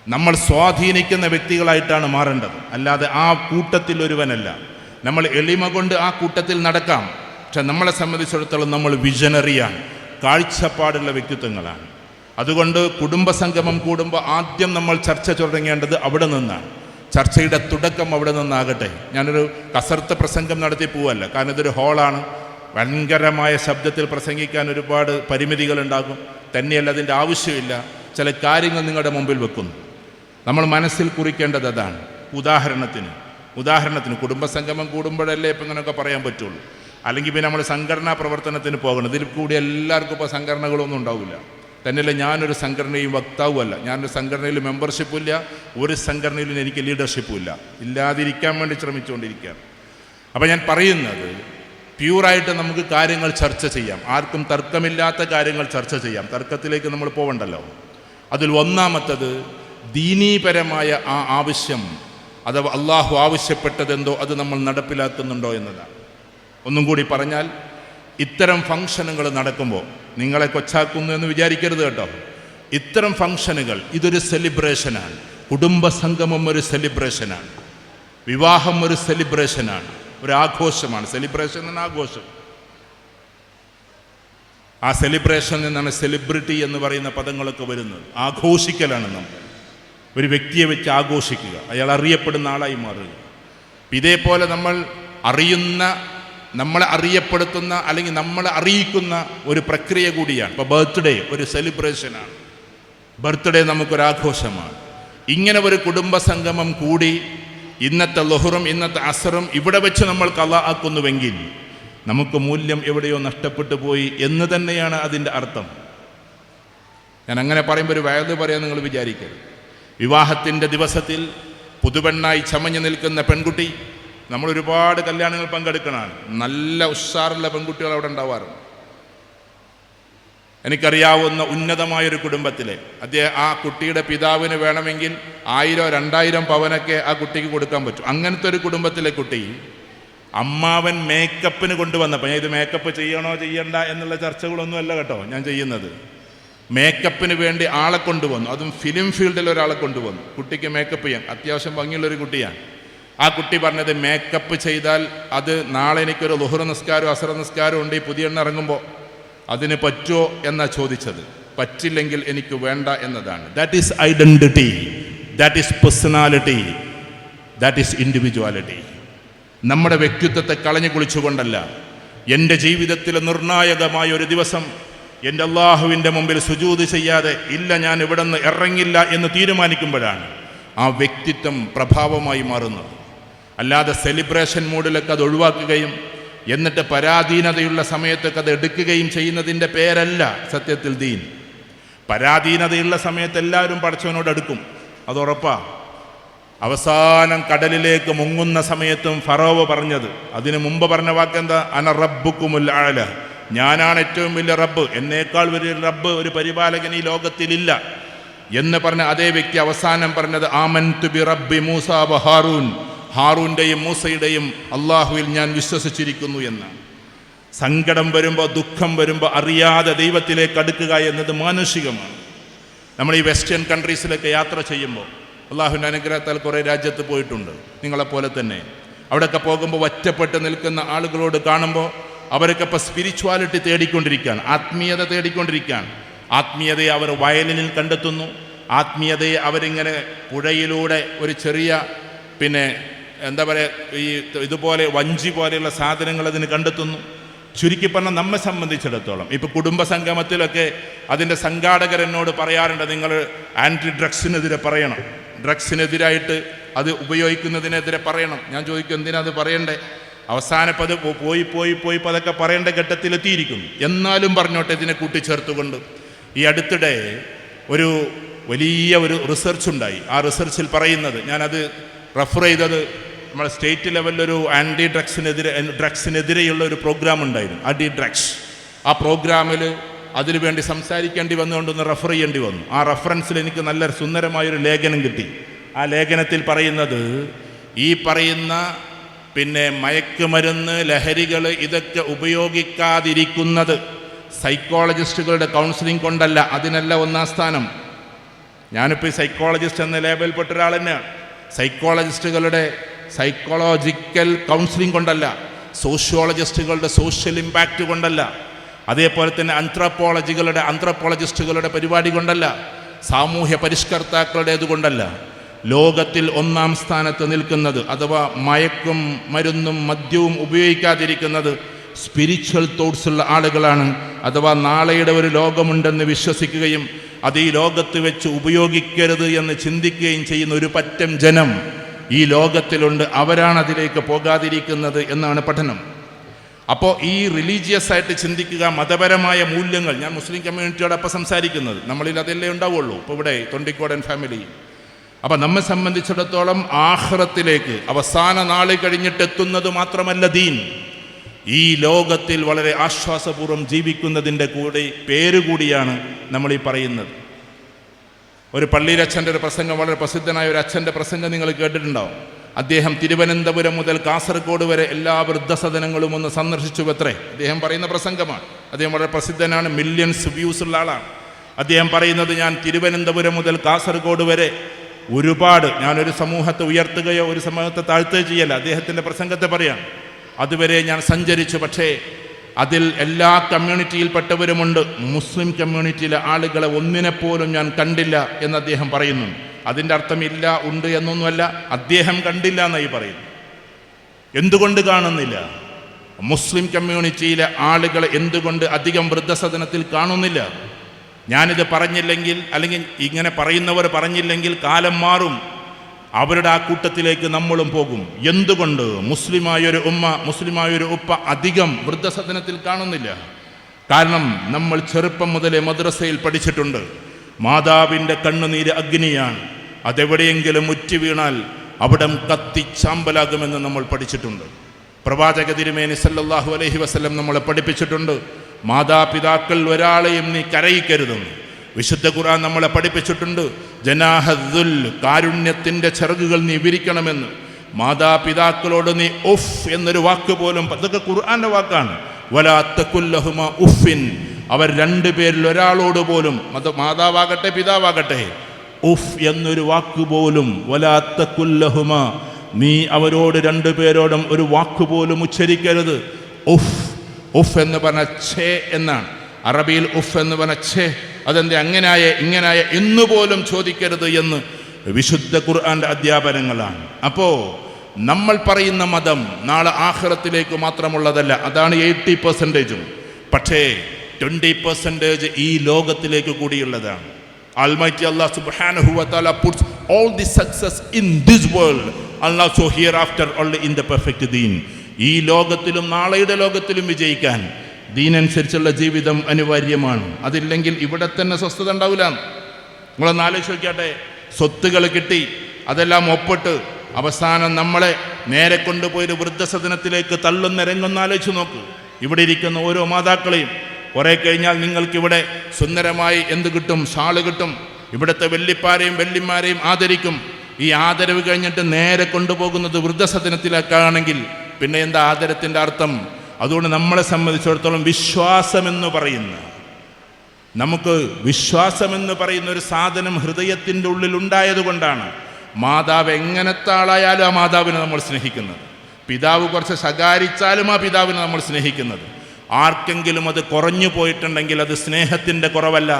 നമ്മൾ സ്വാധീനിക്കുന്ന വ്യക്തികളായിട്ടാണ് മാറേണ്ടത്, അല്ലാതെ ആ കൂട്ടത്തിൽ ഒരുവനല്ല. നമ്മൾ എളിമ കൊണ്ട് ആ കൂട്ടത്തിൽ നടക്കാം, പക്ഷെ നമ്മളെ സംബന്ധിച്ചിടത്തോളം നമ്മൾ വിഷനറിയാണ്, കാഴ്ചപ്പാടുള്ള വ്യക്തിത്വങ്ങളാണ്. അതുകൊണ്ട് കുടുംബസംഗമം കൂടുമ്പോൾ ആദ്യം നമ്മൾ ചർച്ച തുടങ്ങേണ്ടത് അവിടെ നിന്നാണ്. ചർച്ചയുടെ തുടക്കം അവിടെ നിന്നാകട്ടെ. ഞാനൊരു കസർത്ത് പ്രസംഗം നടത്തി പോവല്ല, കാരണം ഇതൊരു ഹോളാണ്. ഭയങ്കരമായ ശബ്ദത്തിൽ പ്രസംഗിക്കാൻ ഒരുപാട് പരിമിതികളുണ്ടാകും. തന്നെയല്ല, അതിൻ്റെ ആവശ്യമില്ല. ചില കാര്യങ്ങൾ നിങ്ങളുടെ മുമ്പിൽ വെക്കുന്നു. നമ്മൾ മനസ്സിൽ കുറിക്കേണ്ടത് അതാണ്. ഉദാഹരണത്തിന് കുടുംബസംഗമം കൂടുമ്പോഴല്ലേ ഇപ്പം ഇങ്ങനെയൊക്കെ പറയാൻ പറ്റുള്ളൂ. അല്ലെങ്കിൽ പിന്നെ നമ്മൾ സംഘടനാ പ്രവർത്തനത്തിന് പോകണം. ഇതിൽ കൂടി എല്ലാവർക്കും ഇപ്പോൾ സംഘടനകളൊന്നും ഉണ്ടാവില്ല. തന്നെയല്ല, ഞാനൊരു സംഘടനയും വക്താവുമല്ല, ഞാനൊരു സംഘടനയിൽ മെമ്പർഷിപ്പും ഇല്ല, ഒരു സംഘടനയിലും എനിക്ക് ലീഡർഷിപ്പും ഇല്ല. ഇല്ലാതിരിക്കാൻ വേണ്ടി ശ്രമിച്ചുകൊണ്ടിരിക്കുകയാണ്. അപ്പോൾ ഞാൻ പറയുന്നത്, പ്യൂറായിട്ട് നമുക്ക് കാര്യങ്ങൾ ചർച്ച ചെയ്യാം. ആർക്കും തർക്കമില്ലാത്ത കാര്യങ്ങൾ ചർച്ച ചെയ്യാം. തർക്കത്തിലേക്ക് നമ്മൾ പോകണ്ടല്ലോ. അതിൽ ഒന്നാമത്തത് ദീനീപരമായ ആ ആവശ്യം, അഥവാ അള്ളാഹു ആവശ്യപ്പെട്ടതെന്തോ അത് നമ്മൾ നടപ്പിലാക്കുന്നുണ്ടോ എന്നതാണ്. ഒന്നും കൂടി പറഞ്ഞാൽ, ഇത്തരം ഫംഗ്ഷനുകൾ നടക്കുമ്പോൾ നിങ്ങളെ കൊച്ചാക്കുന്നു എന്ന് വിചാരിക്കരുത് കേട്ടോ. ഇത്തരം ഫംഗ്ഷനുകൾ ഇതൊരു സെലിബ്രേഷനാണ്. കുടുംബസംഗമം ഒരു സെലിബ്രേഷനാണ്, വിവാഹം ഒരു സെലിബ്രേഷനാണ്, ഒരു ആഘോഷമാണ്. സെലിബ്രേഷൻ എന്ന ആഘോഷം. ആ സെലിബ്രേഷൻ നിന്നാണ് സെലിബ്രിറ്റി എന്ന് പറയുന്ന പദങ്ങളൊക്കെ വരുന്നത്. ആഘോഷിക്കലാണ്. നമ്മൾ ഒരു വ്യക്തിയെ വെച്ച് ആഘോഷിക്കുക, അയാൾ അറിയപ്പെടുന്ന ആളായി മാറുക. ഇതേപോലെ നമ്മളെ അറിയപ്പെടുത്തുന്ന അല്ലെങ്കിൽ നമ്മളെ അറിയിക്കുന്ന ഒരു പ്രക്രിയ കൂടിയാണ്. ഇപ്പോൾ ബർത്ത്ഡേ ഒരു സെലിബ്രേഷനാണ്. ബർത്ത്ഡേ നമുക്കൊരാഘോഷമാണ്. ഇങ്ങനെ ഒരു കുടുംബസംഗമം കൂടി ഇന്നത്തെ ളുഹറും ഇന്നത്തെ അസറും ഇവിടെ വെച്ച് നമ്മൾ ഖളാ ആക്കുന്നുവെങ്കിൽ നമുക്ക് മൂല്യം എവിടെയോ നഷ്ടപ്പെട്ടു പോയി എന്ന് തന്നെയാണ് അതിൻ്റെ അർത്ഥം. ഞാൻ അങ്ങനെ പറയുമ്പോൾ ഒരു വയത് പറയാൻ നിങ്ങൾ വിചാരിക്കരുത്. വിവാഹത്തിൻ്റെ ദിവസത്തിൽ പുതുപെണ്ണായി ചമഞ്ഞു നിൽക്കുന്ന പെൺകുട്ടി, നമ്മൾ ഒരുപാട് കല്യാണങ്ങൾ പങ്കെടുക്കണമാണ്. നല്ല ഉഷാറുള്ള പെൺകുട്ടികൾ അവിടെ ഉണ്ടാവാറുണ്ട്. എനിക്കറിയാവുന്ന ഉന്നതമായൊരു കുടുംബത്തിലെ ആ കുട്ടിയുടെ പിതാവിന് വേണമെങ്കിൽ 1000-2000 പവനൊക്കെ ആ കുട്ടിക്ക് കൊടുക്കാൻ പറ്റും. അങ്ങനത്തെ ഒരു കുടുംബത്തിലെ കുട്ടി അമ്മാവൻ മേക്കപ്പിന് കൊണ്ടുവന്നപ്പോൾ, ഞാൻ ഇത് മേക്കപ്പ് ചെയ്യണോ ചെയ്യണ്ട എന്നുള്ള ചർച്ചകളൊന്നുമല്ല കേട്ടോ ഞാൻ ചെയ്യുന്നത്. മേക്കപ്പിന് വേണ്ടി ആളെ കൊണ്ടുവന്നു, അതും ഫിലിം ഫീൽഡിൽ ഒരാളെ കൊണ്ടുവന്നു. കുട്ടിക്ക് മേക്കപ്പ് ചെയ്യാൻ അത്യാവശ്യം ഭംഗിയുള്ളൊരു കുട്ടിയാണ്. ആ കുട്ടി പറഞ്ഞത് മേക്കപ്പ് ചെയ്താൽ അത് നാളെ എനിക്കൊരു ളുഹ്ർ നിസ്കാരവും അസ്ർ നിസ്കാരവും ഉണ്ട് ഈ പുതിയ എണ്ണ ഇറങ്ങുമ്പോൾ, അതിന് പറ്റുമോ എന്നാണ് ചോദിച്ചത്. പറ്റില്ലെങ്കിൽ എനിക്ക് വേണ്ട എന്നതാണ്. That is identity, that is personality, that is individuality. നമ്മുടെ വ്യക്തിത്വത്തെ കളഞ്ഞു കുളിച്ചുകൊണ്ടല്ല. എൻ്റെ ജീവിതത്തിൽ നിർണായകമായ ഒരു ദിവസം എൻ്റെ അള്ളാഹുവിൻ്റെ മുമ്പിൽ സുജൂദ് ചെയ്യാതെ ഇല്ല ഞാൻ ഇവിടെ നിന്ന് ഇറങ്ങില്ല എന്ന് തീരുമാനിക്കുമ്പോഴാണ് ആ വ്യക്തിത്വം പ്രഭാവമായി മാറുന്നത്. അല്ലാതെ സെലിബ്രേഷൻ മൂഡിലൊക്കെ അത് ഒഴിവാക്കുകയും എന്നിട്ട് പരാധീനതയുള്ള സമയത്തൊക്കെ അത് എടുക്കുകയും ചെയ്യുന്നതിൻ്റെ പേരല്ല സത്യത്തിൽ ദീൻ. പരാധീനതയുള്ള സമയത്ത് എല്ലാവരും പടച്ചവനോട് അടുക്കും, അത് ഉറപ്പാ. അവസാനം കടലിലേക്ക് മുങ്ങുന്ന സമയത്തും ഫറോവ പറഞ്ഞത്, അതിനു മുമ്പ് പറഞ്ഞ വാക്കെന്താ? അന റബ്ബുക്കുമുൽ അഅല, ഞാനാണ് ഏറ്റവും വലിയ റബ്ബ്, എന്നേക്കാൾ വലിയ റബ്ബ് ഒരു പരിപാലകൻ ഈ ലോകത്തിലില്ല എന്ന് പറഞ്ഞ അതേ വ്യക്തി അവസാനം പറഞ്ഞത് ആമൻതു ബി റബ്ബി മൂസ വ ഹാറൂൻ, ഹാറൂൻ്റെയും മൂസയുടെയും അള്ളാഹുവിൽ ഞാൻ വിശ്വസിച്ചിരിക്കുന്നു എന്നാണ്. സങ്കടം വരുമ്പോൾ, ദുഃഖം വരുമ്പോൾ അറിയാതെ ദൈവത്തിലേക്ക് അടുക്കുക എന്നത് മാനുഷികമാണ്. നമ്മൾ ഈ വെസ്റ്റേൺ കൺട്രീസിലൊക്കെ യാത്ര ചെയ്യുമ്പോൾ, അള്ളാഹുവിൻ്റെ അനുഗ്രഹത്താൽ കുറേ രാജ്യത്ത് പോയിട്ടുണ്ട്, നിങ്ങളെപ്പോലെ തന്നെ. അവിടെയൊക്കെ പോകുമ്പോൾ ഒറ്റപ്പെട്ട് നിൽക്കുന്ന ആളുകളോട് കാണുമ്പോൾ അവരൊക്കെ ഇപ്പോൾ സ്പിരിച്വാലിറ്റി തേടിക്കൊണ്ടിരിക്കുകയാണ്, ആത്മീയത തേടിക്കൊണ്ടിരിക്കുകയാണ്. ആത്മീയതയെ അവർ വയലിനിൽ കണ്ടെത്തുന്നു, ആത്മീയതയെ അവരിങ്ങനെ പുഴയിലൂടെ ഒരു ചെറിയ എന്താ പറയുക, ഈ ഇതുപോലെ വഞ്ചി പോലെയുള്ള സാധനങ്ങൾ അതിന് കണ്ടെത്തുന്നു. ചുരുക്കി പറഞ്ഞാൽ നമ്മെ സംബന്ധിച്ചിടത്തോളം ഇപ്പോൾ കുടുംബ സംഗമത്തിലൊക്കെ അതിൻ്റെ സംഘാടകർ എന്നോട് പറയാറുണ്ട്, നിങ്ങൾ ആൻറ്റി ഡ്രഗ്സിനെതിരെ പറയണം, ഡ്രഗ്സിനെതിരായിട്ട് അത് ഉപയോഗിക്കുന്നതിനെതിരെ പറയണം. ഞാൻ ചോദിക്കും, എന്തിനാ അത് പറയണ്ടേ? അവസാനം അത് പോയി അതൊക്കെ പറയേണ്ട ഘട്ടത്തിലെത്തിയിരിക്കുന്നു. എന്നാലും പറഞ്ഞോട്ടെ, ഇതിനെ കൂട്ടിച്ചേർത്തുകൊണ്ട് ഈ അടുത്തിടെ ഒരു വലിയ റിസർച്ച് ഉണ്ടായി. ആ റിസർച്ചിൽ പറയുന്നത്, ഞാനത് റെഫർ ചെയ്തത്, നമ്മുടെ സ്റ്റേറ്റ് ലെവലിലൊരു ആൻറ്റി ഡ്രഗ്സിനെതിരെയുള്ള ഒരു പ്രോഗ്രാം ഉണ്ടായിരുന്നു, ആൻറ്റി ഡ്രഗ്സ്. ആ പ്രോഗ്രാമിൽ അതിനുവേണ്ടി സംസാരിക്കേണ്ടി വന്നുകൊണ്ടൊന്ന് റെഫർ ചെയ്യേണ്ടി വന്നു. ആ റെഫറൻസിൽ എനിക്ക് നല്ല സുന്ദരമായൊരു ലേഖനം കിട്ടി. ആ ലേഖനത്തിൽ പറയുന്നത്, ഈ പറയുന്ന മയക്കുമരുന്ന്, ലഹരികൾ ഇതൊക്കെ ഉപയോഗിക്കാതിരിക്കുന്നത് സൈക്കോളജിസ്റ്റുകളുടെ കൗൺസിലിംഗ് കൊണ്ടല്ല, അതിനല്ല ഒന്നാം സ്ഥാനം. ഞാനിപ്പോൾ ഈ സൈക്കോളജിസ്റ്റ് എന്ന ലേബലിൽപ്പെട്ട ഒരാൾ തന്നെയാണ്. സൈക്കോളജിസ്റ്റുകളുടെ സൈക്കോളജിക്കൽ കൗൺസിലിംഗ് കൊണ്ടല്ല, സോഷ്യോളജിസ്റ്റുകളുടെ സോഷ്യൽ ഇമ്പാക്റ്റ് കൊണ്ടല്ല, അതേപോലെ തന്നെ ആന്ത്രപ്പോളജിസ്റ്റുകളുടെ പരിപാടി കൊണ്ടല്ല, സാമൂഹ്യ പരിഷ്കർത്താക്കളുടേത് കൊണ്ടല്ല. ലോകത്തിൽ ഒന്നാം സ്ഥാനത്ത് നിൽക്കുന്നത്, അഥവാ മയക്കും മരുന്നും മദ്യവും ഉപയോഗിക്കാതിരിക്കുന്നത് സ്പിരിച്വൽ തോട്ട്സുള്ള ആളുകളാണ്. അഥവാ നാളെയുടെ ഒരു ലോകമുണ്ടെന്ന് വിശ്വസിക്കുകയും അത് ഈ ലോകത്ത് വെച്ച് ഉപയോഗിക്കരുത് എന്ന് ചിന്തിക്കുകയും ചെയ്യുന്ന ഒരു പറ്റം ജനം ഈ ലോകത്തിലുണ്ട്. അവരാണ് അതിലേക്ക് പോകാതിരിക്കുന്നത് എന്നാണ് പഠനം. അപ്പോൾ ഈ റിലീജിയസ് ആയിട്ട് ചിന്തിക്കുക, മതപരമായ മൂല്യങ്ങൾ, ഞാൻ മുസ്ലിം കമ്മ്യൂണിറ്റിയോടൊപ്പം സംസാരിക്കുന്നത്, നമ്മളിൽ അതല്ലേ ഉണ്ടാവുള്ളൂ ഇപ്പോൾ ഇവിടെ തൊണ്ടിക്കോടൻ ഫാമിലി. അപ്പം നമ്മെ സംബന്ധിച്ചിടത്തോളം ആഖിറത്തിലേക്ക് അവസാന നാൾ കഴിഞ്ഞിട്ടെത്തുന്നത് മാത്രമല്ല ദീൻ, ഈ ലോകത്തിൽ വളരെ ആശ്വാസപൂർവ്വം ജീവിക്കുന്നതിൻ്റെ പേരുകൂടിയാണ് നമ്മളീ പറയുന്നത്. ഒരു പള്ളിയിലച്ഛൻ്റെ ഒരു പ്രസംഗം, വളരെ പ്രസിദ്ധനായ ഒരു അച്ഛൻ്റെ പ്രസംഗം നിങ്ങൾ കേട്ടിട്ടുണ്ടാവും. അദ്ദേഹം തിരുവനന്തപുരം മുതൽ കാസർഗോഡ് വരെ എല്ലാ വൃദ്ധസദനങ്ങളും ഒന്ന് സന്ദർശിച്ചു അത്രേ. അദ്ദേഹം പറയുന്ന പ്രസംഗമാണ്. അദ്ദേഹം വളരെ പ്രസിദ്ധനാണ്, മില്യൺസ് വ്യൂസ് ഉള്ള ആളാണ്. അദ്ദേഹം പറയുന്നത്, ഞാൻ തിരുവനന്തപുരം മുതൽ കാസർഗോഡ് വരെ ഒരുപാട്, ഞാനൊരു സമൂഹത്തെ ഉയർത്തുകയോ ഒരു സമൂഹത്തെ താഴ്ത്തുകയോ ചെയ്യല്ല, അദ്ദേഹത്തിൻ്റെ പ്രസംഗത്തെ പറയാം. അതുവരെ ഞാൻ സഞ്ചരിച്ചു, പക്ഷേ അതിൽ എല്ലാ കമ്മ്യൂണിറ്റിയിൽപ്പെട്ടവരുമുണ്ട്, മുസ്ലിം കമ്മ്യൂണിറ്റിയിലെ ആളുകളെ ഒന്നിനെപ്പോലും ഞാൻ കണ്ടില്ല എന്ന് അദ്ദേഹം പറയുന്നു. അതിൻ്റെ അർത്ഥം ഇല്ല ഉണ്ട് എന്നൊന്നുമല്ല, അദ്ദേഹം കണ്ടില്ല എന്നായി പറയുന്നു. എന്തുകൊണ്ട് കാണുന്നില്ല? മുസ്ലിം കമ്മ്യൂണിറ്റിയിലെ ആളുകളെ എന്തുകൊണ്ട് അധികം വൃദ്ധസദനത്തിൽ കാണുന്നില്ല? ഞാനിത് പറഞ്ഞില്ലെങ്കിൽ, അല്ലെങ്കിൽ ഇങ്ങനെ പറയുന്നവർ പറഞ്ഞില്ലെങ്കിൽ കാലം മാറും, അവരുടെ ആ കൂട്ടത്തിലേക്ക് നമ്മളും പോകും. എന്തുകൊണ്ട് മുസ്ലിമായൊരു ഉമ്മ, മുസ്ലിമായൊരു ഉപ്പ അധികം വൃദ്ധസദനത്തിൽ കാണുന്നില്ല? കാരണം നമ്മൾ ചെറുപ്പം മുതലേ മദ്രസയിൽ പഠിച്ചിട്ടുണ്ട്, മാതാവിൻ്റെ കണ്ണുനീര് അഗ്നിയാണ്, അതെവിടെയെങ്കിലും ഉറ്റി വീണാൽ അവിടം കത്തിച്ചാമ്പലാകുമെന്ന് നമ്മൾ പഠിച്ചിട്ടുണ്ട്. പ്രവാചക തിരുമേനി സല്ലല്ലാഹു അലൈഹി വസല്ലം നമ്മളെ പഠിപ്പിച്ചിട്ടുണ്ട്, മാതാപിതാക്കൾ ഒരാളെയും നീ കരയിക്കരുതെന്ന്. വിശുദ്ധ ഖുർആൻ നമ്മളെ പഠിപ്പിച്ചിട്ടുണ്ട്, ജനാഹദ്ദുൽ, കാരുണ്യത്തിൻ്റെ ചിറകുകൾ നീ വിരിക്കണമെന്ന്. മാതാപിതാക്കളോട് നീ ഉഫ് എന്നൊരു വാക്ക് പോലും, അതൊക്കെ ഖുർആന്റെ വാക്കാണ്. വലാ തഖുല്ലഹുമ ഉഫിൻ, അവർ രണ്ടുപേരിൽ ഒരാളോട് പോലും, മാതാവാകട്ടെ പിതാവാകട്ടെ, ഉഫ് എന്നൊരു വാക്ക് പോലും, വലാ തഖുല്ലഹുമ, നീ അവരോട് രണ്ടുപേരോടും ഒരു വാക്കുപോലും ഉച്ചരിക്കരുത്. ഉഫ്, ഉഫ് എന്ന് പറഞ്ഞ ഛേ എന്നാണ് അറബിയിൽ. ഉഫ് എന്ന് പറഞ്ഞ ഛേ, അതെന്ത് അങ്ങനായ ഇങ്ങനായ എന്നുപോലും ചോദിക്കരുത് എന്ന് വിശുദ്ധ ഖുർആന്റെ അധ്യാപനങ്ങളാണ്. അപ്പോ നമ്മൾ പറയുന്ന മതം നാളെ ആഖിറത്തിലേക്ക് മാത്രമുള്ളതല്ല. അതാണ് 80%. പക്ഷേ 20% ഈ ലോകത്തിലേക്ക് കൂടിയുള്ളതാണ്. Almighty Allah subhanahu wa ta'ala puts all the success in this world and also hereafter only in the perfect deen. ഈ ലോകത്തിലും നാളെയുടെ ലോകത്തിലും വിജയിക്കാൻ ദീനനുസരിച്ചുള്ള ജീവിതം അനിവാര്യമാണ്. അതില്ലെങ്കിൽ ഇവിടെ തന്നെ സ്വസ്ഥത ഉണ്ടാവില്ല. നിങ്ങളൊന്ന് ആലോചിച്ച് നോക്കിയാട്ടെ, സ്വത്തുകൾ കിട്ടി, അതെല്ലാം ഒപ്പിട്ട് അവസാനം നമ്മളെ നേരെ കൊണ്ടുപോയൊരു വൃദ്ധസദനത്തിലേക്ക് തള്ളുന്ന രംഗൊന്ന് ആലോചിച്ച് നോക്കൂ. ഇവിടെ ഇരിക്കുന്ന ഓരോ മാതാക്കളെയും കുറെ കഴിഞ്ഞാൽ നിങ്ങൾക്കിവിടെ സുന്ദരമായി എന്ത് കിട്ടും? ഷാള് കിട്ടും. ഇവിടുത്തെ വെല്ലിപ്പാരെയും വെല്ലിമാരെയും ആദരിക്കും. ഈ ആദരവ് കഴിഞ്ഞിട്ട് നേരെ കൊണ്ടുപോകുന്നത് വൃദ്ധസദനത്തിലേക്കാണെങ്കിൽ പിന്നെ എന്താ ആദരത്തിൻ്റെ അർത്ഥം? അതുകൊണ്ട് നമ്മളെ സംബന്ധിച്ചിടത്തോളം വിശ്വാസമെന്ന് പറയുന്ന, നമുക്ക് വിശ്വാസമെന്ന് പറയുന്ന ഒരു സാധനം ഹൃദയത്തിൻ്റെ ഉള്ളിൽ ഉണ്ടായതുകൊണ്ടാണ് മാതാവ് എങ്ങനത്തെ ആളായാലും ആ മാതാവിനെ നമ്മൾ സ്നേഹിക്കുന്നത്. പിതാവ് കുറച്ച് ശകാരിച്ചാലും ആ പിതാവിനെ നമ്മൾ സ്നേഹിക്കുന്നത്. ആർക്കെങ്കിലും അത് കുറഞ്ഞു പോയിട്ടുണ്ടെങ്കിൽ അത് സ്നേഹത്തിൻ്റെ കുറവല്ല,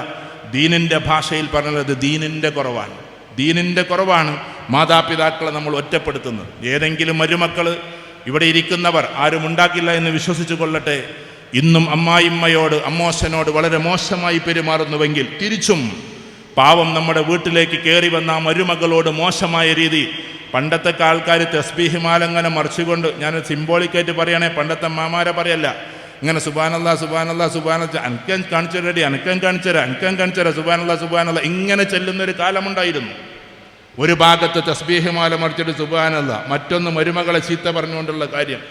ദീനിൻ്റെ ഭാഷയിൽ പറഞ്ഞത് അത് ദീനിൻ്റെ കുറവാണ്. ദീനിൻ്റെ കുറവാണ് മാതാപിതാക്കളെ നമ്മൾ ഒറ്റപ്പെടുത്തുന്നത്. ഏതെങ്കിലും മരുമക്കൾ ഇവിടെ ഇരിക്കുന്നവർ ആരും ഉണ്ടാക്കില്ല എന്ന് വിശ്വസിച്ചു കൊള്ളട്ടെ, ഇന്നും അമ്മായിമ്മയോട് അമ്മോശനോട് വളരെ മോശമായി പെരുമാറുന്നുവെങ്കിൽ തിരിച്ചും പാവം നമ്മുടെ വീട്ടിലേക്ക് കയറി വന്ന ആ മരുമകളോട് മോശമായ രീതി. പണ്ടത്തെ ആൾക്കാർ തസ്ബീഹ് മാലങ്ങനെ മറിച്ചുകൊണ്ട്, ഞാൻ സിംബോളിക്കായിട്ട് പറയുകയാണെങ്കിൽ പണ്ടത്തെ മാമാരെ പറയല്ല, ഇങ്ങനെ സുബ്ഹാനല്ലാ സുബ്ഹാനല്ലാ സുബ്ഹാനല്ലാ, അനക്കൻ കാണിച്ചു റെഡി, അനക്കൻ കാണിച്ചുതരാം, അനക്കൻ കാണിച്ചുതരാം, സുബ്ഹാനല്ലാ സുബ്ഹാനല്ലാ ഇങ്ങനെ ചെല്ലുന്നൊരു കാലമുണ്ടായിരുന്നു. ഒരു ഭാഗത്ത് തസ്ബീഹ് മാല മറിച്ചിട്ട് സുബ്ഹാനല്ലാ, മറ്റൊന്ന് മരുമകളെ ചീത്ത പറഞ്ഞുകൊണ്ടുള്ള കാര്യം.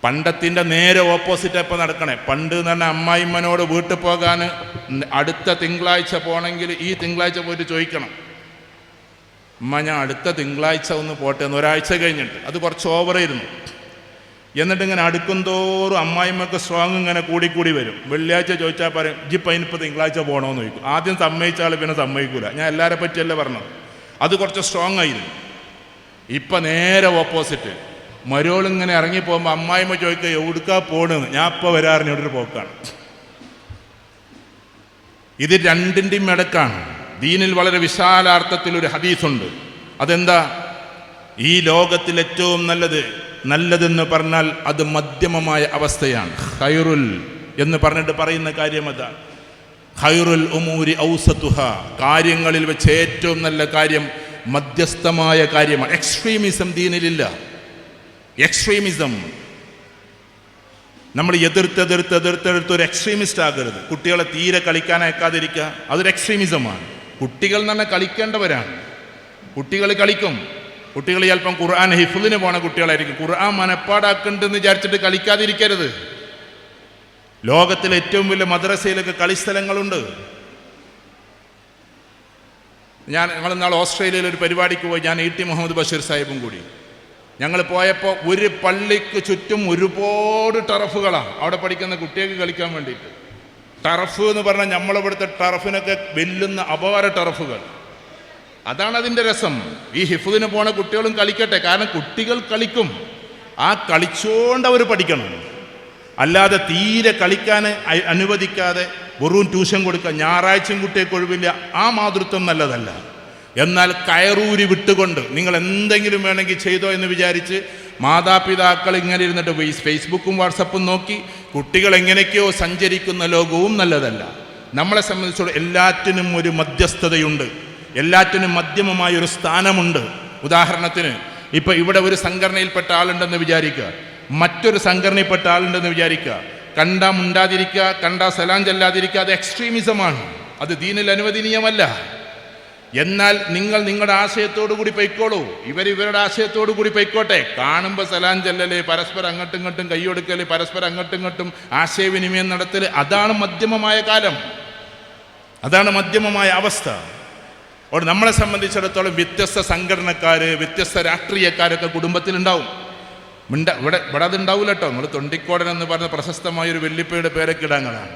പണ്ടത്തിൻ്റെ നേരെ ഓപ്പോസിറ്റ് ഇപ്പം നടക്കണേ. പണ്ട് എന്ന് പറഞ്ഞാൽ അമ്മായിമ്മനോട് വീട്ടിൽ പോകാൻ അടുത്ത തിങ്കളാഴ്ച പോകണമെങ്കിൽ ഈ തിങ്കളാഴ്ച പോയിട്ട് ചോദിക്കണം, അമ്മ ഞാൻ അടുത്ത തിങ്കളാഴ്ച ഒന്ന് പോട്ടെ എന്ന്, ഒരാഴ്ച കഴിഞ്ഞിട്ട്. അത് കുറച്ച് ഓവറായിരുന്നു. എന്നിട്ട് ഇങ്ങനെ അടുക്കും തോറും അമ്മായിമ്മക്ക് സ്ട്രോങ് ഇങ്ങനെ കൂടിക്കൂടി വരും. വെള്ളിയാഴ്ച ചോദിച്ചാൽ പറയും ജിപ്പം ഇനിയിപ്പോൾ തിങ്കളാഴ്ച പോകണമെന്ന് ചോദിക്കും. ആദ്യം സമ്മതിച്ചാൽ പിന്നെ സമ്മതിക്കൂല. ഞാൻ എല്ലാവരെ പറ്റിയല്ലേ പറഞ്ഞത്. അത് കുറച്ച് സ്ട്രോങ് ആയിരുന്നു. ഇപ്പം നേരെ ഓപ്പോസിറ്റ്. മരോളിങ്ങനെ ഇറങ്ങിപ്പോകുമ്പോൾ അമ്മായിമ്മ ചോദിക്കുക എവിടുക്കാ പോണെന്ന്. ഞാൻ ഇപ്പോൾ വരാറിഞ്ഞൊരു പോക്കാണ്. ഇത് രണ്ടിൻ്റെയും ഇടക്കാണ്. ദീനിൽ വളരെ വിശാലാർത്ഥത്തിലൊരു ഹദീസുണ്ട്. അതെന്താ? ഈ ലോകത്തിൽ ഏറ്റവും നല്ലതെന്ന് പറഞ്ഞാൽ അത് മധ്യമമായ അവസ്ഥയാണ്. ഖൈറുൽ എന്ന് പറഞ്ഞിട്ട് പറയുന്ന കാര്യം അതാണ്. ഖൈറുൽ ഉമൂരി ഔസതുഹ, കാര്യങ്ങളിൽ വെച്ച് ഏറ്റവും നല്ല കാര്യം മധ്യസ്ഥമായ കാര്യമാണ്. എക്സ്ട്രീമിസം ദീനിലില്ല. എക്സ്ട്രീമിസം നമ്മൾ എതിർത്തെടുത്ത് ഒരു എക്സ്ട്രീമിസ്റ്റ് ആകരുത്. കുട്ടികളെ തീരെ കളിക്കാൻ അയക്കാതിരിക്കുക, അതൊരു എക്സ്ട്രീമിസമാണ്. കുട്ടികൾ എന്ന് പറഞ്ഞാൽ കളിക്കേണ്ടവരാണ്. കുട്ടികൾ കളിക്കും. കുട്ടികൾ ചിലപ്പം ഖുർആൻ ഹിഫ്ളിന് പോണ കുട്ടികളായിരിക്കും. ഖുർആൻ മനപ്പാടാക്കുന്നുണ്ടെന്ന് വിചാരിച്ചിട്ട് കളിക്കാതിരിക്കരുത്. ലോകത്തിലെ ഏറ്റവും വലിയ മദ്രസയിലൊക്കെ കളിസ്ഥലങ്ങളുണ്ട്. ഞങ്ങൾ നാളെ ഓസ്ട്രേലിയയിൽ ഒരു പരിപാടിക്ക് പോയി, ഞാൻ ഇ.ടി. മുഹമ്മദ് ബഷീർ സാഹിബും കൂടി. ഞങ്ങൾ പോയപ്പോൾ ഒരു പള്ളിക്ക് ചുറ്റും ഒരുപാട് ടറഫുകളാണ് അവിടെ പഠിക്കുന്ന കുട്ടികൾക്ക് കളിക്കാൻ വേണ്ടിയിട്ട്. ടറഫ് എന്ന് പറഞ്ഞാൽ നമ്മളിവിടുത്തെ ടറഫിനൊക്കെ വെല്ലുന്ന അപവാര ടറഫുകൾ. അതാണ് അതിൻ്റെ രസം. ഈ ഹിഫ്ളിന് പോണ കുട്ടികളും കളിക്കട്ടെ, കാരണം കുട്ടികൾ കളിക്കും. ആ കളിച്ചോണ്ട് അവർ പഠിക്കണം. അല്ലാതെ തീരെ കളിക്കാൻ അനുവദിക്കാതെ വെറും ട്യൂഷൻ കൊടുക്കുക, ഞായറാഴ്ചയും കുട്ടികൾക്ക് ഒഴിവില്ല, ആ മാതൃത്വം നല്ലതല്ല. എന്നാൽ കയറൂരി വിട്ടുകൊണ്ട് നിങ്ങൾ എന്തെങ്കിലും വേണമെങ്കിൽ ചെയ്തോ എന്ന് വിചാരിച്ച് മാതാപിതാക്കൾ ഇങ്ങനെ ഇരുന്നിട്ട് ഫേസ്ബുക്കും വാട്സപ്പും നോക്കി കുട്ടികൾ എങ്ങനെയൊക്കെയോ സഞ്ചരിക്കുന്ന ലോകവും നല്ലതല്ല. നമ്മളെ സംബന്ധിച്ചോളം എല്ലാറ്റിനും ഒരു മധ്യസ്ഥതയുണ്ട്, എല്ലാറ്റിനും മധ്യമമായൊരു സ്ഥാനമുണ്ട്. ഉദാഹരണത്തിന് ഇപ്പം ഇവിടെ ഒരു സംഘടനയിൽപ്പെട്ട ആളുണ്ടെന്ന് വിചാരിക്കുക, മറ്റൊരു സംഘടനയിൽപ്പെട്ട ആളുണ്ടെന്ന് വിചാരിക്കുക. കണ്ടാ മുണ്ടാതിരിക്കുക, കണ്ടാ സലാം ചെല്ലാതിരിക്കുക, അത് എക്സ്ട്രീമിസമാണ്. അത് ദീനിൽ അനുവദനീയമല്ല. എന്നാൽ നിങ്ങൾ നിങ്ങളുടെ ആശയത്തോടു കൂടി പൊയ്ക്കോളൂ, ഇവരുടെ ആശയത്തോടു കൂടി പൊയ്ക്കോട്ടെ. കാണുമ്പോൾ സലാം ചെല്ലല്, പരസ്പരം അങ്ങോട്ടും ഇങ്ങോട്ടും കൈയൊടുക്കല്, പരസ്പരം അങ്ങോട്ടും ഇങ്ങോട്ടും ആശയവിനിമയം നടത്തൽ, അതാണ് മധ്യമമായ കാലം, അതാണ് മധ്യമമായ അവസ്ഥ. അവിടെ നമ്മളെ സംബന്ധിച്ചിടത്തോളം വ്യത്യസ്ത സംഘടനക്കാർ, വ്യത്യസ്ത രാഷ്ട്രീയക്കാരൊക്കെ കുടുംബത്തിലുണ്ടാവും. ഇവിടെ അതുണ്ടാവില്ല കേട്ടോ. നമ്മൾ തൊണ്ടിക്കോടൻ എന്ന് പറഞ്ഞ പ്രശസ്തമായൊരു വെല്ലിപ്പയുടെ പേരൊക്കെ ഇടാങ്ങളാണ്.